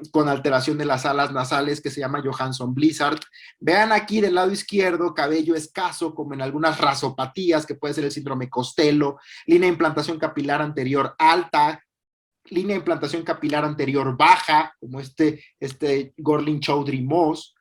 con alteración de las alas nasales que se llama Johansson-Blizzard. Vean aquí del lado izquierdo, cabello escaso como en algunas rasopatías que puede ser el síndrome Costello, línea de implantación capilar anterior alta, línea de implantación capilar anterior baja, como este Gorlin-Chaudhry-Moss,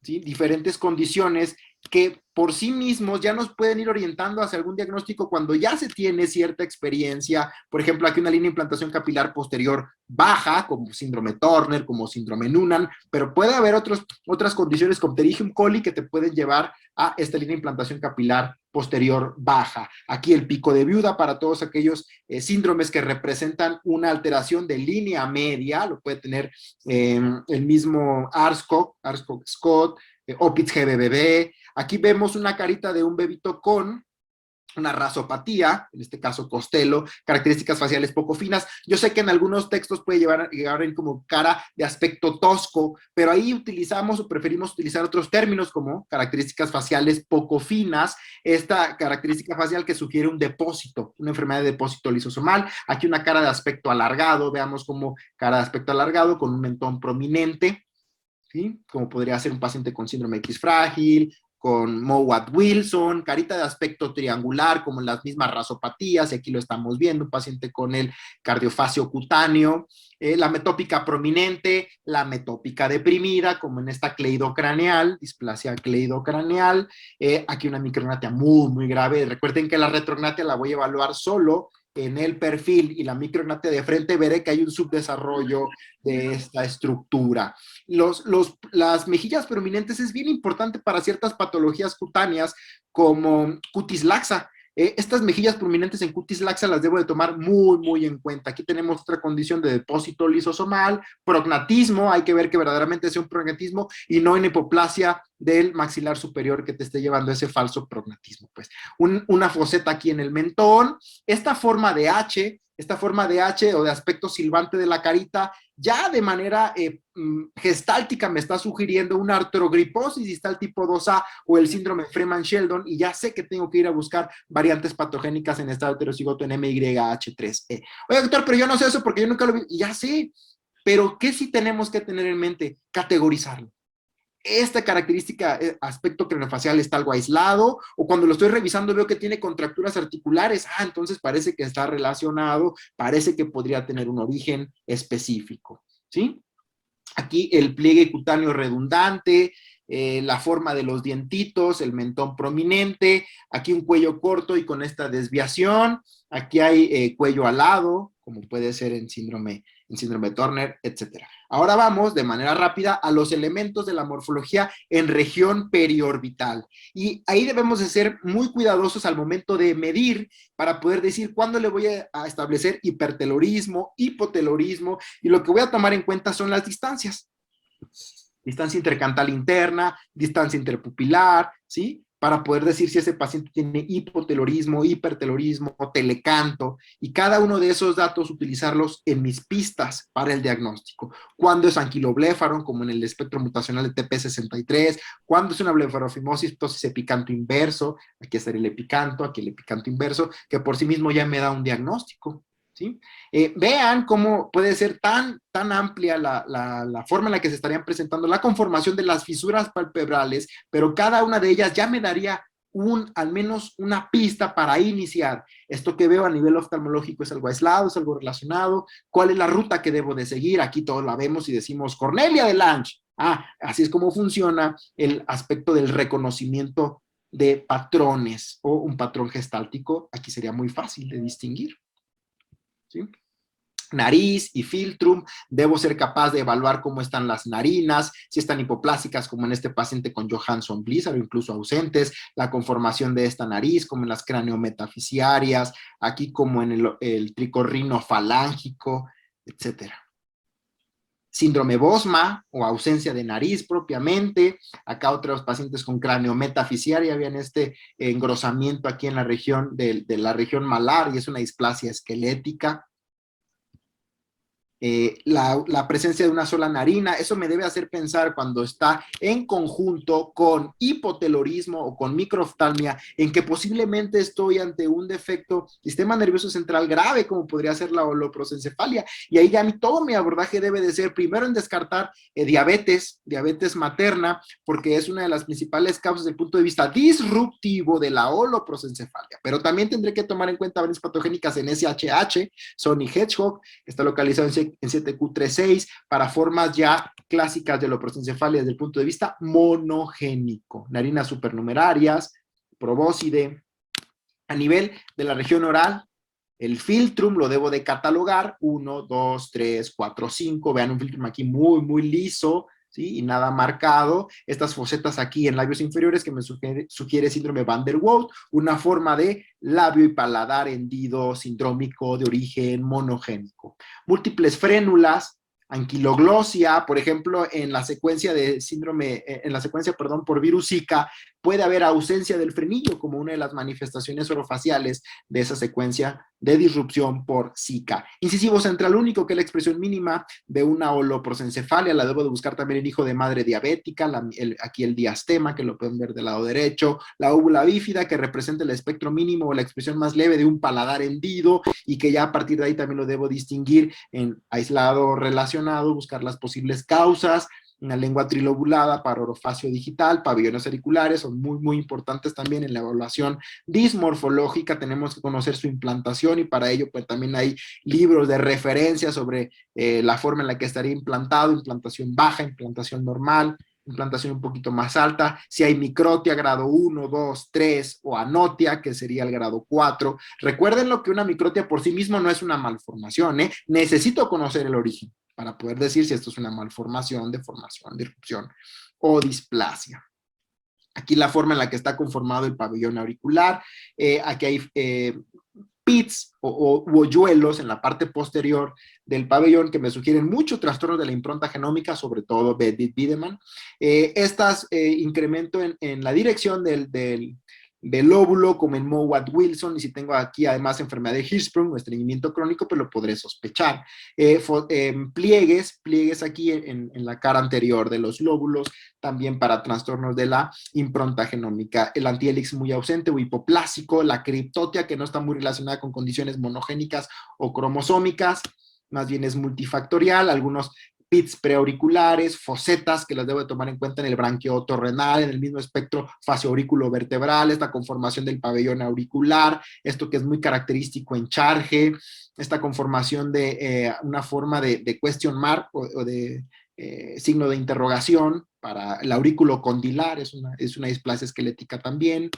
¿sí? Diferentes condiciones que por sí mismos ya nos pueden ir orientando hacia algún diagnóstico cuando ya se tiene cierta experiencia. Por ejemplo, aquí una línea de implantación capilar posterior baja, como síndrome Turner, como síndrome Noonan, pero puede haber otras condiciones como Pterygium coli que te pueden llevar a esta línea de implantación capilar posterior baja. Aquí el pico de viuda para todos aquellos síndromes que representan una alteración de línea media, lo puede tener el mismo Arscock-Scott, Opitz-GBBB. Aquí vemos una carita de un bebito con una rasopatía, en este caso Costello, características faciales poco finas. Yo sé que en algunos textos puede llegar en como cara de aspecto tosco, pero ahí utilizamos o preferimos utilizar otros términos como características faciales poco finas, esta característica facial que sugiere un depósito, una enfermedad de depósito lisosomal. Aquí una cara de aspecto alargado, veamos como cara de aspecto alargado con un mentón prominente, ¿sí? Como podría ser un paciente con síndrome X frágil, con Mowat-Wilson, carita de aspecto triangular, como en las mismas rasopatías, y aquí lo estamos viendo, un paciente con el cardiofacio cutáneo, la metópica prominente, la metópica deprimida, como en esta cleidocraneal, displasia cleidocraneal, aquí una micrognatia muy, muy grave. Recuerden que la retrognatia la voy a evaluar solo en el perfil, y la micrognatia de frente veré que hay un subdesarrollo de esta estructura. Las mejillas prominentes es bien importante para ciertas patologías cutáneas como cutis laxa. Estas mejillas prominentes en cutis laxa las debo de tomar muy, muy en cuenta. Aquí tenemos otra condición de depósito lisosomal, prognatismo, hay que ver que verdaderamente sea un prognatismo y no en hipoplasia del maxilar superior que te esté llevando a ese falso prognatismo. Pues una foseta aquí en el mentón, esta forma de H o de aspecto silbante de la carita, ya de manera gestáltica me está sugiriendo una artrogriposis distal tipo 2A o el síndrome Freeman-Sheldon, y ya sé que tengo que ir a buscar variantes patogénicas en estado heterocigoto en MYH3E. Oye, doctor, pero yo no sé eso porque yo nunca lo vi. Ya sé, pero ¿qué sí tenemos que tener en mente? Categorizarlo. Esta característica, aspecto craneofacial, está algo aislado, o cuando lo estoy revisando veo que tiene contracturas articulares, entonces parece que está relacionado, parece que podría tener un origen específico, ¿sí? Aquí el pliegue cutáneo redundante, la forma de los dientitos, el mentón prominente, aquí un cuello corto y con esta desviación, aquí hay cuello alado, como puede ser en síndrome Turner, etc. Ahora vamos de manera rápida a los elementos de la morfología en región periorbital. Y ahí debemos de ser muy cuidadosos al momento de medir para poder decir cuándo le voy a establecer hipertelorismo, hipotelorismo, y lo que voy a tomar en cuenta son las distancias. Distancia intercantal interna, distancia interpupilar, ¿sí? Para poder decir si ese paciente tiene hipotelorismo, hipertelorismo, telecanto, y cada uno de esos datos utilizarlos en mis pistas para el diagnóstico. Cuando es anquilobléfaro, como en el espectro mutacional de TP63, cuando es una blefarofimosis, ptosis epicanto inverso, aquí estaría el epicanto, aquí el epicanto inverso, que por sí mismo ya me da un diagnóstico. ¿Sí? Vean cómo puede ser tan amplia la forma en la que se estarían presentando la conformación de las fisuras palpebrales, pero cada una de ellas ya me daría al menos una pista para iniciar. Esto que veo a nivel oftalmológico es algo aislado, es algo relacionado. ¿Cuál es la ruta que debo de seguir? Aquí todos la vemos y decimos Cornelia de Lange. Así es como funciona el aspecto del reconocimiento de patrones o un patrón gestáltico. Aquí sería muy fácil de distinguir. ¿Sí? Nariz y filtrum, debo ser capaz de evaluar cómo están las narinas, si están hipoplásicas como en este paciente con Johansson-Blizzard o incluso ausentes, la conformación de esta nariz como en las craneometafisiarias, aquí como en el tricorrino falángico, etcétera. Síndrome Bosma o ausencia de nariz propiamente. Acá otros pacientes con craneometafisiaria, vean este engrosamiento aquí en la región de la región malar y es una displasia esquelética. La presencia de una sola narina, eso me debe hacer pensar cuando está en conjunto con hipotelorismo o con microoftalmia, en que posiblemente estoy ante un defecto sistema nervioso central grave, como podría ser la holoprosencefalia, y ahí ya todo mi abordaje debe de ser primero en descartar diabetes materna, porque es una de las principales causas desde el punto de vista disruptivo de la holoprosencefalia, pero también tendré que tomar en cuenta variantes patogénicas en SHH, Sony Hedgehog, que está localizado en 7Q36 para formas ya clásicas de holoprosencefalia desde el punto de vista monogénico. Narinas supernumerarias, probóscide. A nivel de la región oral, el filtrum lo debo de catalogar, 1, 2, 3, 4, 5, vean un filtrum aquí muy, muy liso, ¿sí? Y nada marcado. Estas fosetas aquí en labios inferiores que me sugiere síndrome Van der Waals, una forma de labio y paladar hendido sindrómico de origen monogénico. Múltiples frénulas, Anquiloglosia, por ejemplo, en la secuencia de síndrome, en la secuencia, perdón, por virus Zika, puede haber ausencia del frenillo como una de las manifestaciones orofaciales de esa secuencia de disrupción por Zika. Incisivo central único, que es la expresión mínima de una holoprosencefalia, la debo de buscar también en hijo de madre diabética, aquí el diastema, que lo pueden ver del lado derecho, la úvula bífida, que representa el espectro mínimo o la expresión más leve de un paladar hendido, y que ya a partir de ahí también lo debo distinguir en aislado relacionado, buscar las posibles causas, una lengua trilobulada para orofacio digital, pabellones auriculares, son muy, muy importantes también en la evaluación dismorfológica, tenemos que conocer su implantación y para ello pues también hay libros de referencia sobre la forma en la que estaría implantado, implantación baja, implantación normal, implantación un poquito más alta, si hay microtia grado 1, 2, 3 o anotia, que sería el grado 4. Recuerden lo que una microtia por sí mismo no es una malformación, ¿eh? Necesito conocer el origen para poder decir si esto es una malformación, deformación, disrupción o displasia. Aquí la forma en la que está conformado el pabellón auricular, aquí hay pits o hoyuelos en la parte posterior del pabellón que me sugieren mucho trastorno de la impronta genómica, sobre todo Bedit-Biedman. Estas incremento en la dirección del lóbulo, como en Mowat-Wilson, y si tengo aquí además enfermedad de Hirschsprung o estreñimiento crónico, pues lo podré sospechar. Pliegues aquí en la cara anterior de los lóbulos, también para trastornos de la impronta genómica. El antihelix muy ausente o hipoplásico, la criptotia, que no está muy relacionada con condiciones monogénicas o cromosómicas, más bien es multifactorial, algunos pits preauriculares, fosetas, que las debo de tomar en cuenta en el branquioto renal, en el mismo espectro fascioaurículo vertebral, esta conformación del pabellón auricular, esto que es muy característico en Charge, esta conformación de una forma de question mark o de signo de interrogación para el aurículo condilar, es una displasia esquelética también.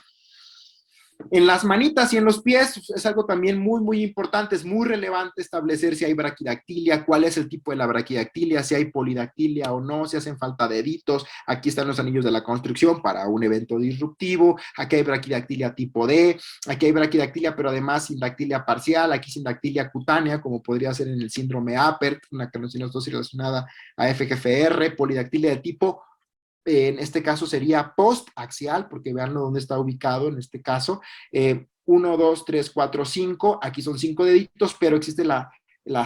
En las manitas y en los pies es algo también muy, muy importante, es muy relevante establecer si hay braquidactilia, cuál es el tipo de la braquidactilia, si hay polidactilia o no, si hacen falta deditos. Aquí están los anillos de la construcción para un evento disruptivo, aquí hay braquidactilia tipo D, aquí hay braquidactilia pero además sindactilia parcial, aquí sindactilia cutánea, como podría ser en el síndrome Apert, una carnosinostosis relacionada a FGFR, polidactilia de tipo en este caso sería post-axial, porque vean dónde está ubicado en este caso. 1, 2, 3, 4, 5, aquí son 5 deditos, pero existe la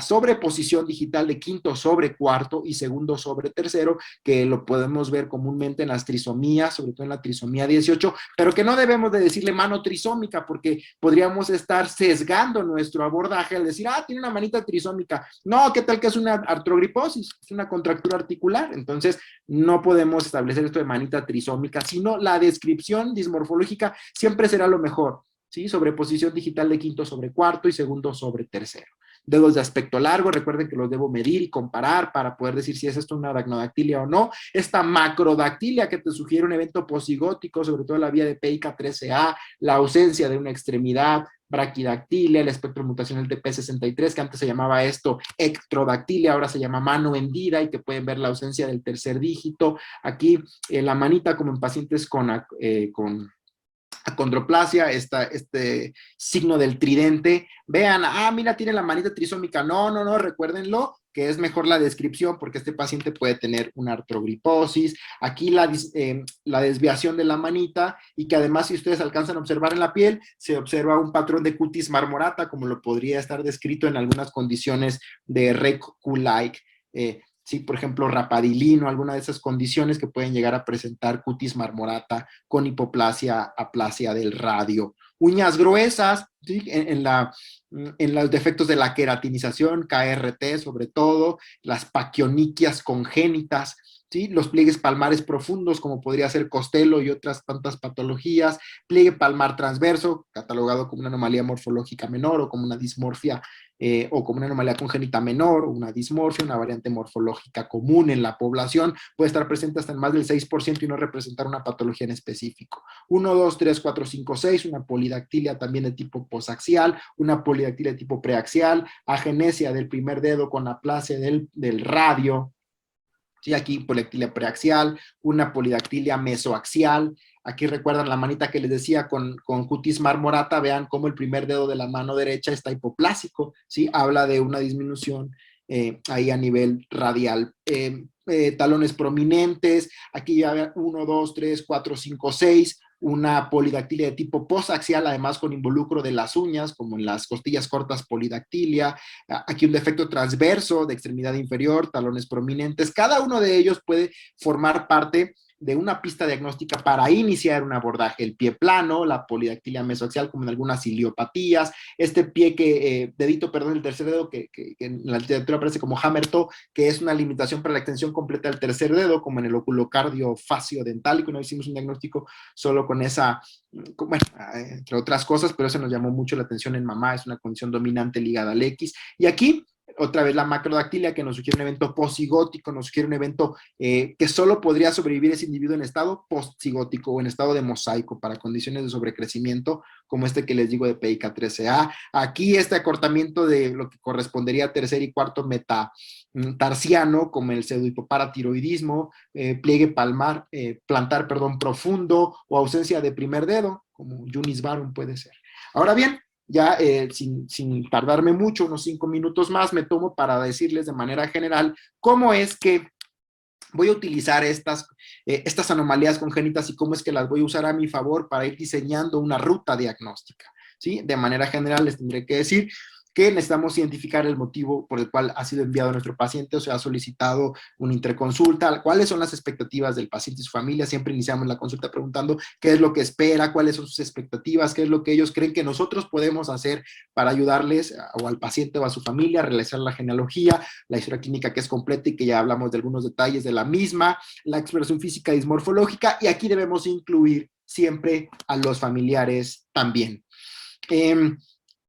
sobreposición digital de quinto sobre cuarto y segundo sobre tercero, que lo podemos ver comúnmente en las trisomías, sobre todo en la trisomía 18, pero que no debemos de decirle mano trisómica, porque podríamos estar sesgando nuestro abordaje al decir, tiene una manita trisómica. No, ¿qué tal que es una artrogriposis? Es una contractura articular. Entonces, no podemos establecer esto de manita trisómica, sino la descripción dismorfológica siempre será lo mejor, ¿sí? Sobreposición digital de quinto sobre cuarto y segundo sobre tercero. Dedos de aspecto largo, recuerden que los debo medir y comparar para poder decir si es esto una aracnodactilia o no. Esta macrodactilia que te sugiere un evento posigótico, sobre todo la vía de PIK13A, la ausencia de una extremidad, braquidactilia, el espectro mutacional de P63, que antes se llamaba esto ectrodactilia, ahora se llama mano hendida, y que pueden ver la ausencia del tercer dígito. Aquí la manita, como en pacientes con acondroplasia, este signo del tridente. Vean, mira, tiene la manita trisómica. No, recuérdenlo, que es mejor la descripción porque este paciente puede tener una artrogriposis. Aquí la desviación de la manita, y que además, si ustedes alcanzan a observar en la piel, se observa un patrón de cutis marmorata, como lo podría estar descrito en algunas condiciones de Rec-Q-like. Sí, por ejemplo, rapadilino, alguna de esas condiciones que pueden llegar a presentar cutis marmorata con hipoplasia, aplasia del radio. Uñas gruesas, ¿sí? En los defectos de la queratinización, KRT sobre todo, las paquioniquias congénitas, ¿sí? Los pliegues palmares profundos, como podría ser Costello y otras tantas patologías, pliegue palmar transverso, catalogado como una anomalía morfológica menor o como una dismorfia o como una anomalía congénita menor, o una dismorfia, una variante morfológica común en la población, puede estar presente hasta en más del 6% y no representar una patología en específico. 1, 2, 3, 4, 5, 6, una polidactilia también de tipo posaxial, una polidactilia de tipo preaxial, agenesia del primer dedo con aplasia del radio, ¿sí? Aquí polidactilia preaxial, una polidactilia mesoaxial. Aquí recuerdan la manita que les decía con cutis marmorata, vean cómo el primer dedo de la mano derecha está hipoplásico, ¿sí? Habla de una disminución ahí a nivel radial. Talones prominentes, aquí ya 1, 2, 3, 4, 5, 6, una polidactilia de tipo posaxial, además con involucro de las uñas, como en las costillas cortas, polidactilia. Aquí un defecto transverso de extremidad inferior, talones prominentes. Cada uno de ellos puede formar parte de una pista diagnóstica para iniciar un abordaje. El pie plano, la polidactilia mesoaxial, como en algunas iliopatías, este pie dedito, perdón, el tercer dedo, que en la literatura aparece como hammer toe, que es una limitación para la extensión completa del tercer dedo, como en el oculocardio facio dental, y que no hicimos un diagnóstico solo con esa, bueno, entre otras cosas, pero eso nos llamó mucho la atención en mamá, es una condición dominante ligada al X. Y aquí, otra vez la macrodactilia, que nos sugiere un evento posigótico, nos sugiere un evento que solo podría sobrevivir ese individuo en estado postsigótico o en estado de mosaico para condiciones de sobrecrecimiento, como este que les digo de PIK13A. Aquí este acortamiento de lo que correspondería a tercer y cuarto metatarsiano, como el pseudohipoparatiroidismo, pliegue palmar, plantar, perdón, profundo, o ausencia de primer dedo, como Yunis Barum puede ser. Ahora bien, ya sin tardarme mucho, unos 5 minutos más, me tomo para decirles de manera general cómo es que voy a utilizar estas anomalías congénitas y cómo es que las voy a usar a mi favor para ir diseñando una ruta diagnóstica, ¿sí? De manera general les tendré que decir que necesitamos identificar el motivo por el cual ha sido enviado nuestro paciente o se ha solicitado una interconsulta, cuáles son las expectativas del paciente y su familia. Siempre iniciamos la consulta preguntando qué es lo que espera, cuáles son sus expectativas, qué es lo que ellos creen que nosotros podemos hacer para ayudarles o al paciente o a su familia a realizar la genealogía, la historia clínica que es completa y que ya hablamos de algunos detalles de la misma, la expresión física dismorfológica, y aquí debemos incluir siempre a los familiares también.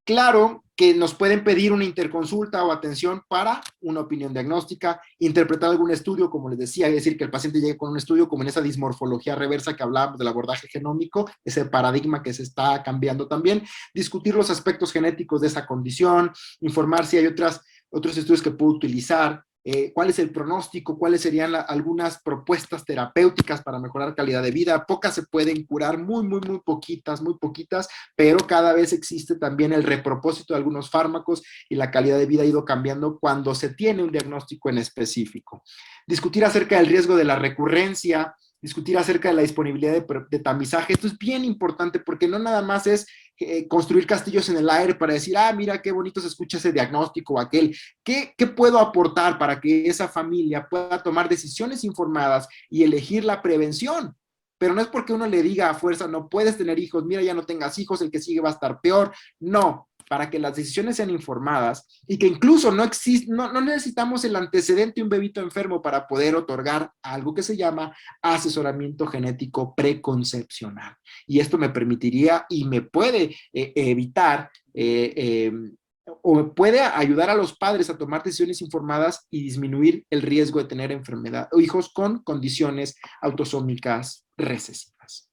Claro que nos pueden pedir una interconsulta o atención para una opinión diagnóstica, interpretar algún estudio, como les decía, es decir, que el paciente llegue con un estudio como en esa dismorfología reversa que hablábamos del abordaje genómico, ese paradigma que se está cambiando también, discutir los aspectos genéticos de esa condición, informar si hay otros estudios que puedo utilizar, cuál es el pronóstico, cuáles serían algunas propuestas terapéuticas para mejorar calidad de vida. Pocas se pueden curar, muy poquitas, pero cada vez existe también el repropósito de algunos fármacos y la calidad de vida ha ido cambiando cuando se tiene un diagnóstico en específico. Discutir acerca del riesgo de la recurrencia, discutir acerca de la disponibilidad de tamizaje. Esto es bien importante porque no nada más es construir castillos en el aire para decir, mira qué bonito se escucha ese diagnóstico o aquel. ¿Qué puedo aportar para que esa familia pueda tomar decisiones informadas y elegir la prevención? Pero no es porque uno le diga a fuerza, no puedes tener hijos, mira, ya no tengas hijos, el que sigue va a estar peor. No, para que las decisiones sean informadas y que incluso no necesitamos el antecedente de un bebito enfermo para poder otorgar algo que se llama asesoramiento genético preconcepcional. Y esto me permitiría y me puede evitar o puede ayudar a los padres a tomar decisiones informadas y disminuir el riesgo de tener enfermedad o hijos con condiciones autosómicas recesivas.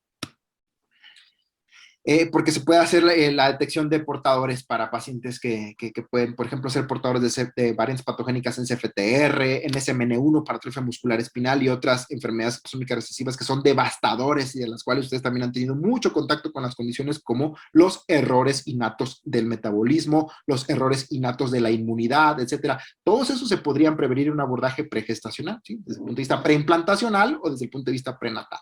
Porque se puede hacer la detección de portadores para pacientes que pueden, por ejemplo, ser portadores de variantes patogénicas en CFTR, en SMN1 para atrofia muscular espinal y otras enfermedades autosómicas recesivas que son devastadores y de las cuales ustedes también han tenido mucho contacto con las condiciones, como los errores innatos del metabolismo, los errores innatos de la inmunidad, etcétera. Todos esos se podrían prevenir en un abordaje pregestacional, ¿sí? Desde el punto de vista preimplantacional o desde el punto de vista prenatal.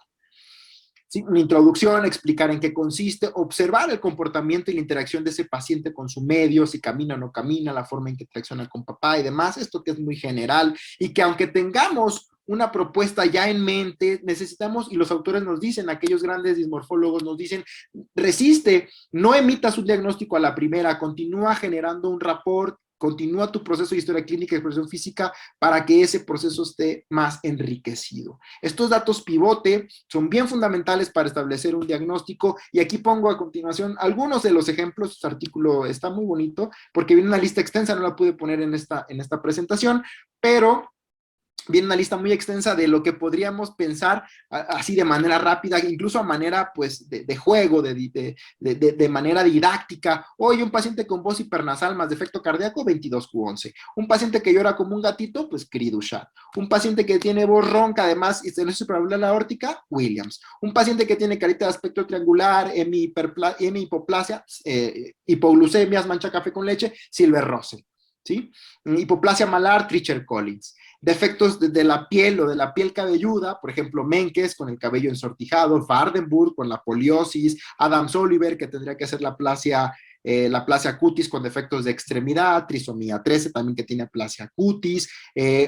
¿Sí? Una introducción, explicar en qué consiste, observar el comportamiento y la interacción de ese paciente con su medio, si camina o no camina, la forma en que interacciona con papá y demás, esto que es muy general y que aunque tengamos una propuesta ya en mente, necesitamos, y los autores nos dicen, aquellos grandes dismorfólogos nos dicen, resiste, no emitas un diagnóstico a la primera, continúa generando un rapport, continúa tu proceso de historia clínica y expresión física para que ese proceso esté más enriquecido. Estos datos pivote son bien fundamentales para establecer un diagnóstico y aquí pongo a continuación algunos de los ejemplos. Este artículo está muy bonito porque viene una lista extensa, no la pude poner en esta presentación, pero viene una lista muy extensa de lo que podríamos pensar así de manera rápida, incluso a manera pues de juego, de manera didáctica. Oye, un paciente con voz hipernasal más defecto cardíaco, 22Q11. Un paciente que llora como un gatito, pues Cri-du-Chat. Un paciente que tiene voz ronca, además, y estenosis suprarrenal aórtica, Williams. Un paciente que tiene carita de aspecto triangular, hemihipoplasia, hipoglucemias, mancha café con leche, Silver-Russell. ¿sí? Hipoplasia malar, Treacher-Collins. Defectos de la piel o de la piel cabelluda, por ejemplo, Menkes con el cabello ensortijado, Vardenburg con la poliosis, Adams-Oliver que tendría que ser la plasia cutis con defectos de extremidad, trisomía 13 también que tiene plasia cutis,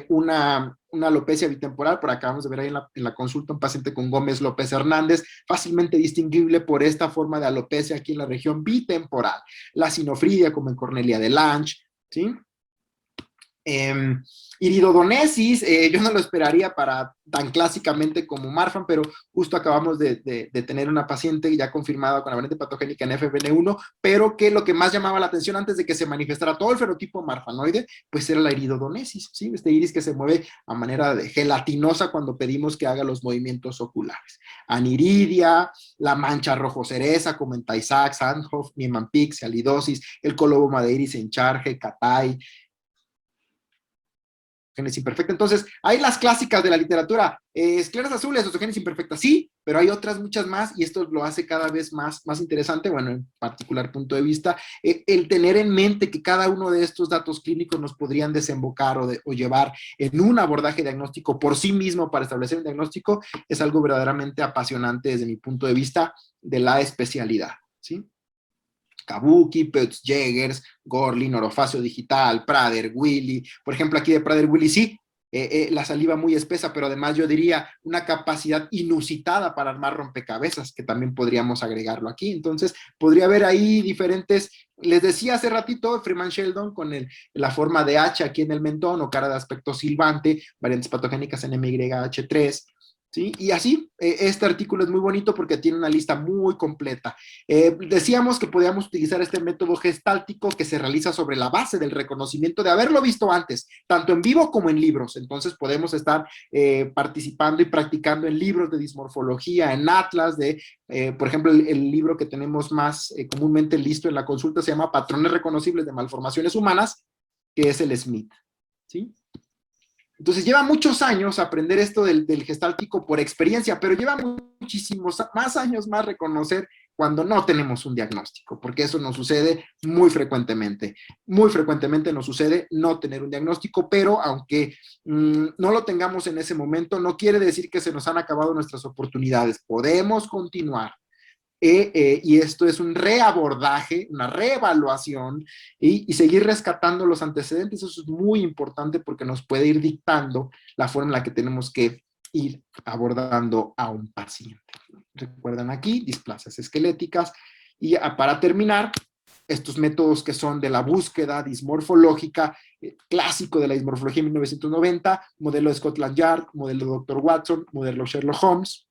una alopecia bitemporal, por acá vamos a ver ahí en la consulta un paciente con Gómez López Hernández, fácilmente distinguible por esta forma de alopecia aquí en la región bitemporal, la sinofridia como en Cornelia de Lange, ¿sí? Iridodonesis, yo no lo esperaría para tan clásicamente como Marfan, pero justo acabamos de tener una paciente ya confirmada con la variante patogénica en FBN1, pero que lo que más llamaba la atención antes de que se manifestara todo el fenotipo marfanoide, pues era la iridodonesis, ¿sí? Este iris que se mueve a manera de gelatinosa cuando pedimos que haga los movimientos oculares. Aniridia, la mancha rojo cereza como en Tay-Sachs, Sandhoff, Niemann-Pick, cialidosis, el coloboma de iris en Charge, Catay, osteogénesis imperfecta. Entonces, hay las clásicas de la literatura, escleras azules, osteogénesis imperfecta, sí, pero hay otras muchas más y esto lo hace cada vez más interesante, bueno, en particular punto de vista, el tener en mente que cada uno de estos datos clínicos nos podrían desembocar o llevar en un abordaje diagnóstico por sí mismo para establecer un diagnóstico, es algo verdaderamente apasionante desde mi punto de vista de la especialidad, ¿sí? Kabuki, Peutz Jägers, Gorlin, Orofacio Digital, Prader, Willy. Por ejemplo, aquí de Prader Willy sí, la saliva muy espesa, pero además yo diría una capacidad inusitada para armar rompecabezas, que también podríamos agregarlo aquí. Entonces, podría haber ahí diferentes, les decía hace ratito, Freeman Sheldon con la forma de H aquí en el mentón o cara de aspecto silbante, variantes patogénicas en MYH3, ¿sí? Y así, este artículo es muy bonito porque tiene una lista muy completa. Decíamos que podíamos utilizar este método gestáltico que se realiza sobre la base del reconocimiento de haberlo visto antes, tanto en vivo como en libros. Entonces podemos estar participando y practicando en libros de dismorfología, en atlas, por ejemplo, el libro que tenemos más comúnmente listo en la consulta se llama Patrones reconocibles de malformaciones humanas, que es el Smith, ¿sí? Entonces lleva muchos años aprender esto del gestáltico por experiencia, pero lleva muchísimos más años más reconocer cuando no tenemos un diagnóstico, porque eso nos sucede muy frecuentemente. Muy frecuentemente nos sucede no tener un diagnóstico, pero aunque no lo tengamos en ese momento, no quiere decir que se nos han acabado nuestras oportunidades. Podemos continuar. Y esto es un reabordaje, una reevaluación y seguir rescatando los antecedentes. Eso es muy importante porque nos puede ir dictando la forma en la que tenemos que ir abordando a un paciente. Recuerdan aquí, displasias esqueléticas. Y para terminar, estos métodos que son de la búsqueda dismorfológica, clásico de la dismorfología en 1990, modelo de Scotland Yard, modelo de Dr. Watson, modelo Sherlock Holmes.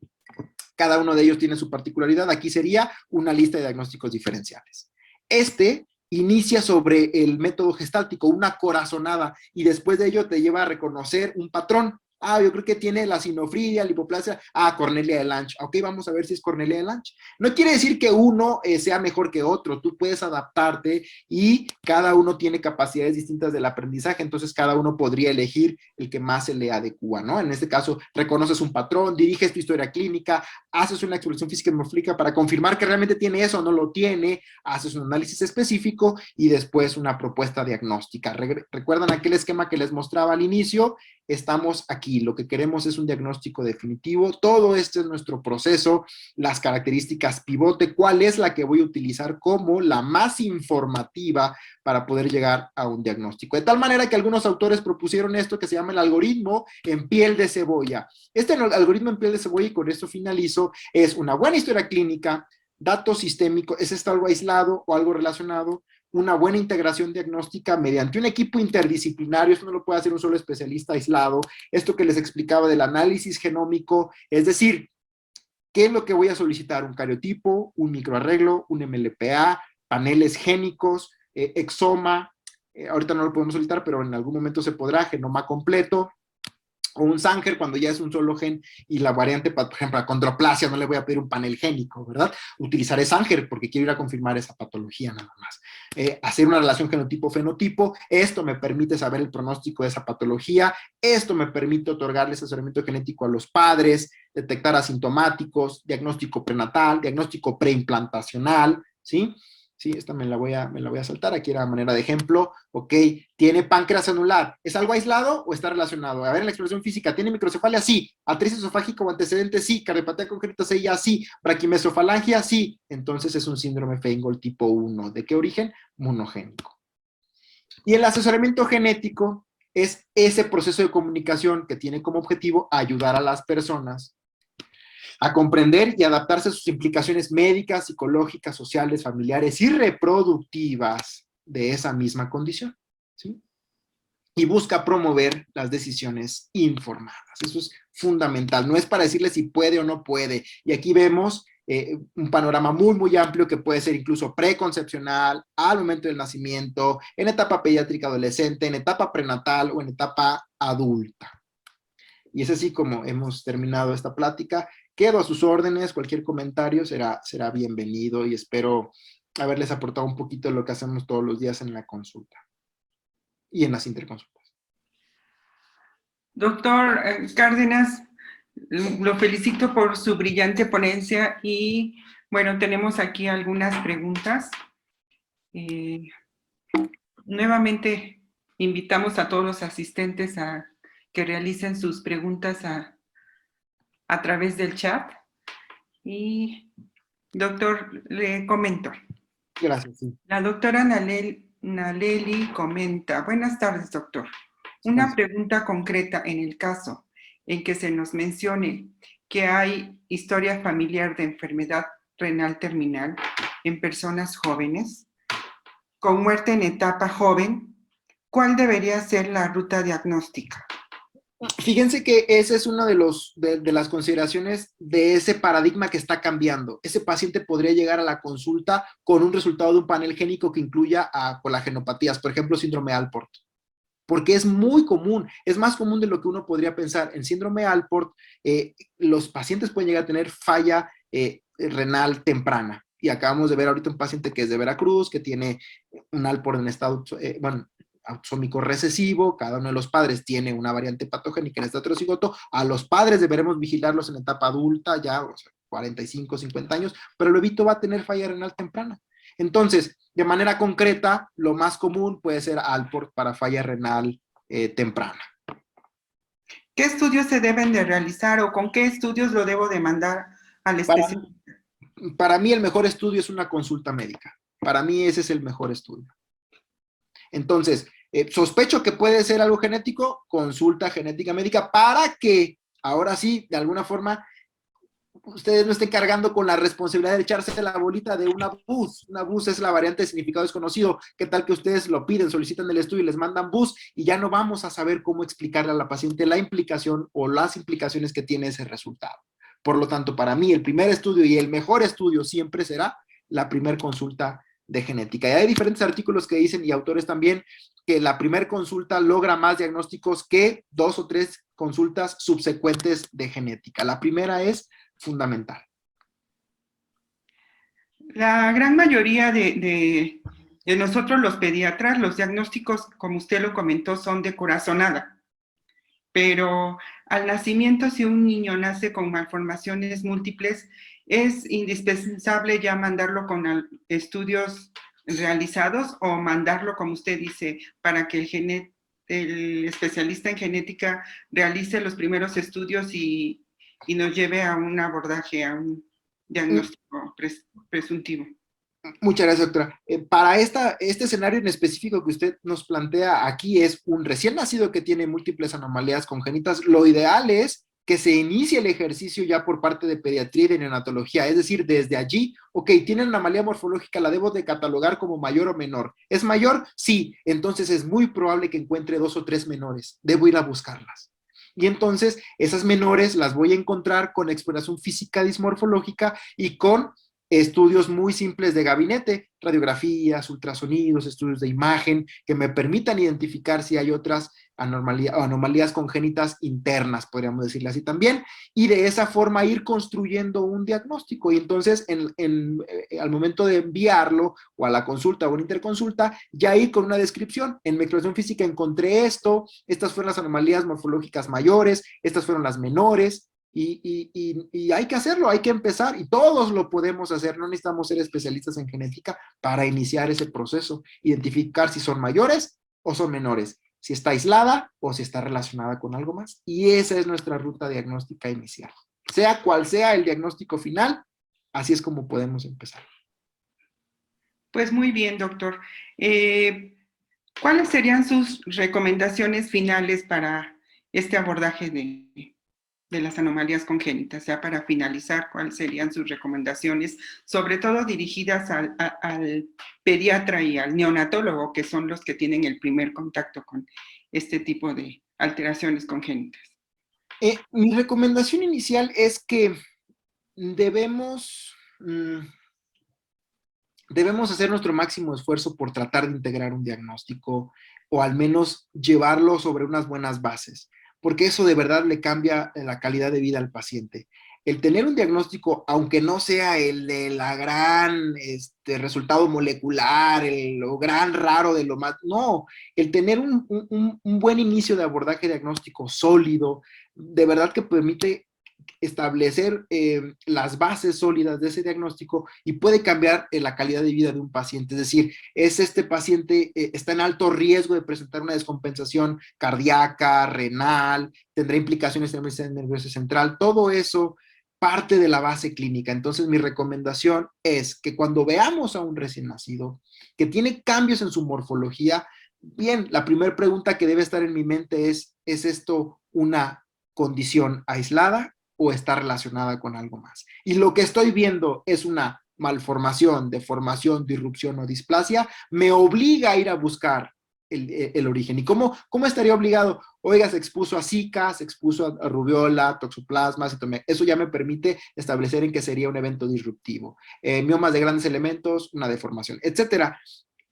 Cada uno de ellos tiene su particularidad. Aquí sería una lista de diagnósticos diferenciales. Este inicia sobre el método gestáltico, una corazonada, y después de ello te lleva a reconocer un patrón. Yo creo que tiene la sinofridia, la hipoplasia. Cornelia de Lange. Ok, vamos a ver si es Cornelia de Lange. No quiere decir que uno sea mejor que otro. Tú puedes adaptarte y cada uno tiene capacidades distintas del aprendizaje. Entonces, cada uno podría elegir el que más se le adecua, ¿no? En este caso, reconoces un patrón, diriges tu historia clínica, haces una exploración física hemofílica para confirmar que realmente tiene eso o no lo tiene, haces un análisis específico y después una propuesta diagnóstica. ¿Recuerdan aquel esquema que les mostraba al inicio? Estamos aquí, lo que queremos es un diagnóstico definitivo, todo este es nuestro proceso, las características pivote, cuál es la que voy a utilizar como la más informativa para poder llegar a un diagnóstico. De tal manera que algunos autores propusieron esto que se llama el algoritmo en piel de cebolla. Este algoritmo en piel de cebolla, y con esto finalizo, es una buena historia clínica, datos sistémicos, ¿es esto algo aislado o algo relacionado? Una buena integración diagnóstica mediante un equipo interdisciplinario, esto no lo puede hacer un solo especialista aislado, esto que les explicaba del análisis genómico, es decir, ¿qué es lo que voy a solicitar? Un cariotipo, un microarreglo, un MLPA, paneles génicos, exoma, ahorita no lo podemos solicitar, pero en algún momento se podrá, genoma completo, o un Sanger cuando ya es un solo gen y la variante, por ejemplo, acondroplasia, no le voy a pedir un panel génico, ¿verdad? Utilizaré Sanger porque quiero ir a confirmar esa patología nada más. Hacer una relación genotipo-fenotipo, esto me permite saber el pronóstico de esa patología, esto me permite otorgarle asesoramiento genético a los padres, detectar asintomáticos, diagnóstico prenatal, diagnóstico preimplantacional, ¿sí? Sí, esta me la voy a saltar, aquí era manera de ejemplo. Ok, tiene páncreas anular. ¿Es algo aislado o está relacionado? A ver, en la exploración física, ¿tiene microcefalia? Sí. ¿Atritis esofágica o antecedente? Sí. ¿Cardiopatía congénita CIA? Sí. ¿Braquimesofalangia? Sí. Entonces es un síndrome Feingold tipo 1. ¿De qué origen? Monogénico. Y el asesoramiento genético es ese proceso de comunicación que tiene como objetivo ayudar a las personas a comprender y adaptarse a sus implicaciones médicas, psicológicas, sociales, familiares y reproductivas de esa misma condición, ¿sí? Y busca promover las decisiones informadas. Eso es fundamental. No es para decirle si puede o no puede. Y aquí vemos un panorama muy, muy amplio que puede ser incluso preconcepcional, al momento del nacimiento, en etapa pediátrica adolescente, en etapa prenatal o en etapa adulta. Y es así como hemos terminado esta plática. Quedo a sus órdenes, cualquier comentario será bienvenido y espero haberles aportado un poquito de lo que hacemos todos los días en la consulta y en las interconsultas. Doctor Cárdenas, lo felicito por su brillante ponencia y bueno, tenemos aquí algunas preguntas. Nuevamente invitamos a todos los asistentes a que realicen sus preguntas a través del chat. Y, doctor, le comento. Gracias. Sí. La doctora Naleli comenta, buenas tardes, doctor. Una pregunta concreta en el caso en que se nos mencione que hay historia familiar de enfermedad renal terminal en personas jóvenes, con muerte en etapa joven, ¿cuál debería ser la ruta diagnóstica? Fíjense que esa es una de las consideraciones de ese paradigma que está cambiando. Ese paciente podría llegar a la consulta con un resultado de un panel génico que incluya a colagenopatías, por ejemplo, síndrome Alport, porque es muy común, es más común de lo que uno podría pensar. En síndrome Alport, los pacientes pueden llegar a tener falla renal temprana. Y acabamos de ver ahorita un paciente que es de Veracruz, que tiene un Alport en estado, autosómico recesivo, cada uno de los padres tiene una variante patogénica en este heterocigoto. A los padres deberemos vigilarlos en etapa adulta, ya, o sea, 45, 50 años, pero el bebito va a tener falla renal temprana. Entonces, de manera concreta, lo más común puede ser Alport para falla renal temprana. ¿Qué estudios se deben de realizar o con qué estudios lo debo de mandar al especialista? Para mí el mejor estudio es una consulta médica. Para mí ese es el mejor estudio. Entonces, sospecho que puede ser algo genético, consulta genética médica para que, ahora sí, de alguna forma, ustedes no estén cargando con la responsabilidad de echarse la bolita de una BUS. Una BUS es la variante de significado desconocido. ¿Qué tal que ustedes lo piden, solicitan el estudio y les mandan BUS y ya no vamos a saber cómo explicarle a la paciente la implicación o las implicaciones que tiene ese resultado? Por lo tanto, para mí el primer estudio y el mejor estudio siempre será la primer consulta de genética. Y hay diferentes artículos que dicen, y autores también, que la primer consulta logra más diagnósticos que 2 o 3 consultas subsecuentes de genética. La primera es fundamental. La gran mayoría de nosotros los pediatras, los diagnósticos, como usted lo comentó, son de corazonada. Pero al nacimiento, si un niño nace con malformaciones múltiples, es indispensable ya mandarlo con estudios realizados o mandarlo, como usted dice, para que el especialista en genética realice los primeros estudios y nos lleve a un abordaje, a un diagnóstico presuntivo. Muchas gracias, doctora. Para este escenario en específico que usted nos plantea aquí es un recién nacido que tiene múltiples anomalías congénitas. Lo ideal es que se inicie el ejercicio ya por parte de pediatría y de neonatología, es decir, desde allí, ok, tiene una anomalía morfológica, la debo de catalogar como mayor o menor. ¿Es mayor? Sí, entonces es muy probable que encuentre 2 o 3 menores. Debo ir a buscarlas. Y entonces esas menores las voy a encontrar con exploración física dismorfológica y con estudios muy simples de gabinete, radiografías, ultrasonidos, estudios de imagen, que me permitan identificar si hay otras anomalías congénitas internas, podríamos decirle así también, y de esa forma ir construyendo un diagnóstico. Y entonces, al momento de enviarlo, o a la consulta o a una interconsulta, ya ir con una descripción. En mi exploración física encontré esto, estas fueron las anomalías morfológicas mayores, estas fueron las menores, y hay que hacerlo, hay que empezar y todos lo podemos hacer, no necesitamos ser especialistas en genética para iniciar ese proceso, identificar si son mayores o son menores, si está aislada o si está relacionada con algo más. Y esa es nuestra ruta diagnóstica inicial. Sea cual sea el diagnóstico final, así es como podemos empezar. Pues muy bien, doctor. ¿Cuáles serían sus recomendaciones finales para este abordaje de las anomalías congénitas? Ya para finalizar, ¿cuáles serían sus recomendaciones, sobre todo dirigidas al pediatra y al neonatólogo, que son los que tienen el primer contacto con este tipo de alteraciones congénitas? Mi recomendación inicial es que debemos, debemos hacer nuestro máximo esfuerzo por tratar de integrar un diagnóstico o al menos llevarlo sobre unas buenas bases, porque eso de verdad le cambia la calidad de vida al paciente. El tener un diagnóstico, aunque no sea el de la gran resultado molecular, lo gran raro de lo más, no, el tener un buen inicio de abordaje diagnóstico sólido, de verdad que permite establecer las bases sólidas de ese diagnóstico y puede cambiar la calidad de vida de un paciente. Es decir, es este paciente está en alto riesgo de presentar una descompensación cardíaca, renal, tendrá implicaciones en el sistema nervioso central, todo eso parte de la base clínica. Entonces, mi recomendación es que cuando veamos a un recién nacido que tiene cambios en su morfología, bien, la primera pregunta que debe estar en mi mente ¿es esto una condición aislada o está relacionada con algo más? Y lo que estoy viendo es una malformación, deformación, disrupción o displasia, me obliga a ir a buscar el origen. ¿Y cómo estaría obligado? Oiga, se expuso a Zika, se expuso a rubiola, toxoplasma, eso ya me permite establecer en qué sería un evento disruptivo. Miomas de grandes elementos, una deformación, etcétera.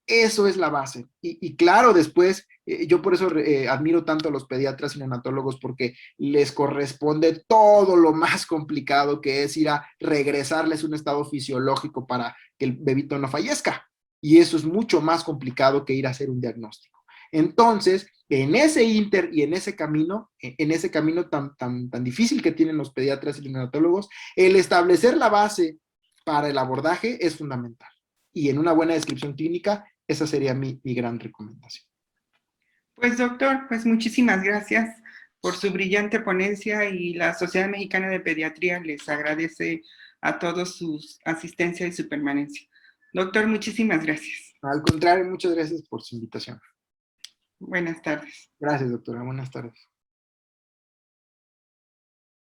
Eso es la base. Y claro, después, yo por eso admiro tanto a los pediatras y neonatólogos, porque les corresponde todo lo más complicado que es ir a regresarles un estado fisiológico para que el bebito no fallezca. Y eso es mucho más complicado que ir a hacer un diagnóstico. Entonces, en ese inter y en ese camino tan difícil que tienen los pediatras y los neonatólogos, el establecer la base para el abordaje es fundamental. Y en una buena descripción clínica, esa sería mi gran recomendación. Pues doctor, pues muchísimas gracias por su brillante ponencia y la Sociedad Mexicana de Pediatría les agradece a todos su asistencia y su permanencia. Doctor, muchísimas gracias. Al contrario, muchas gracias por su invitación. Buenas tardes. Gracias, doctora. Buenas tardes.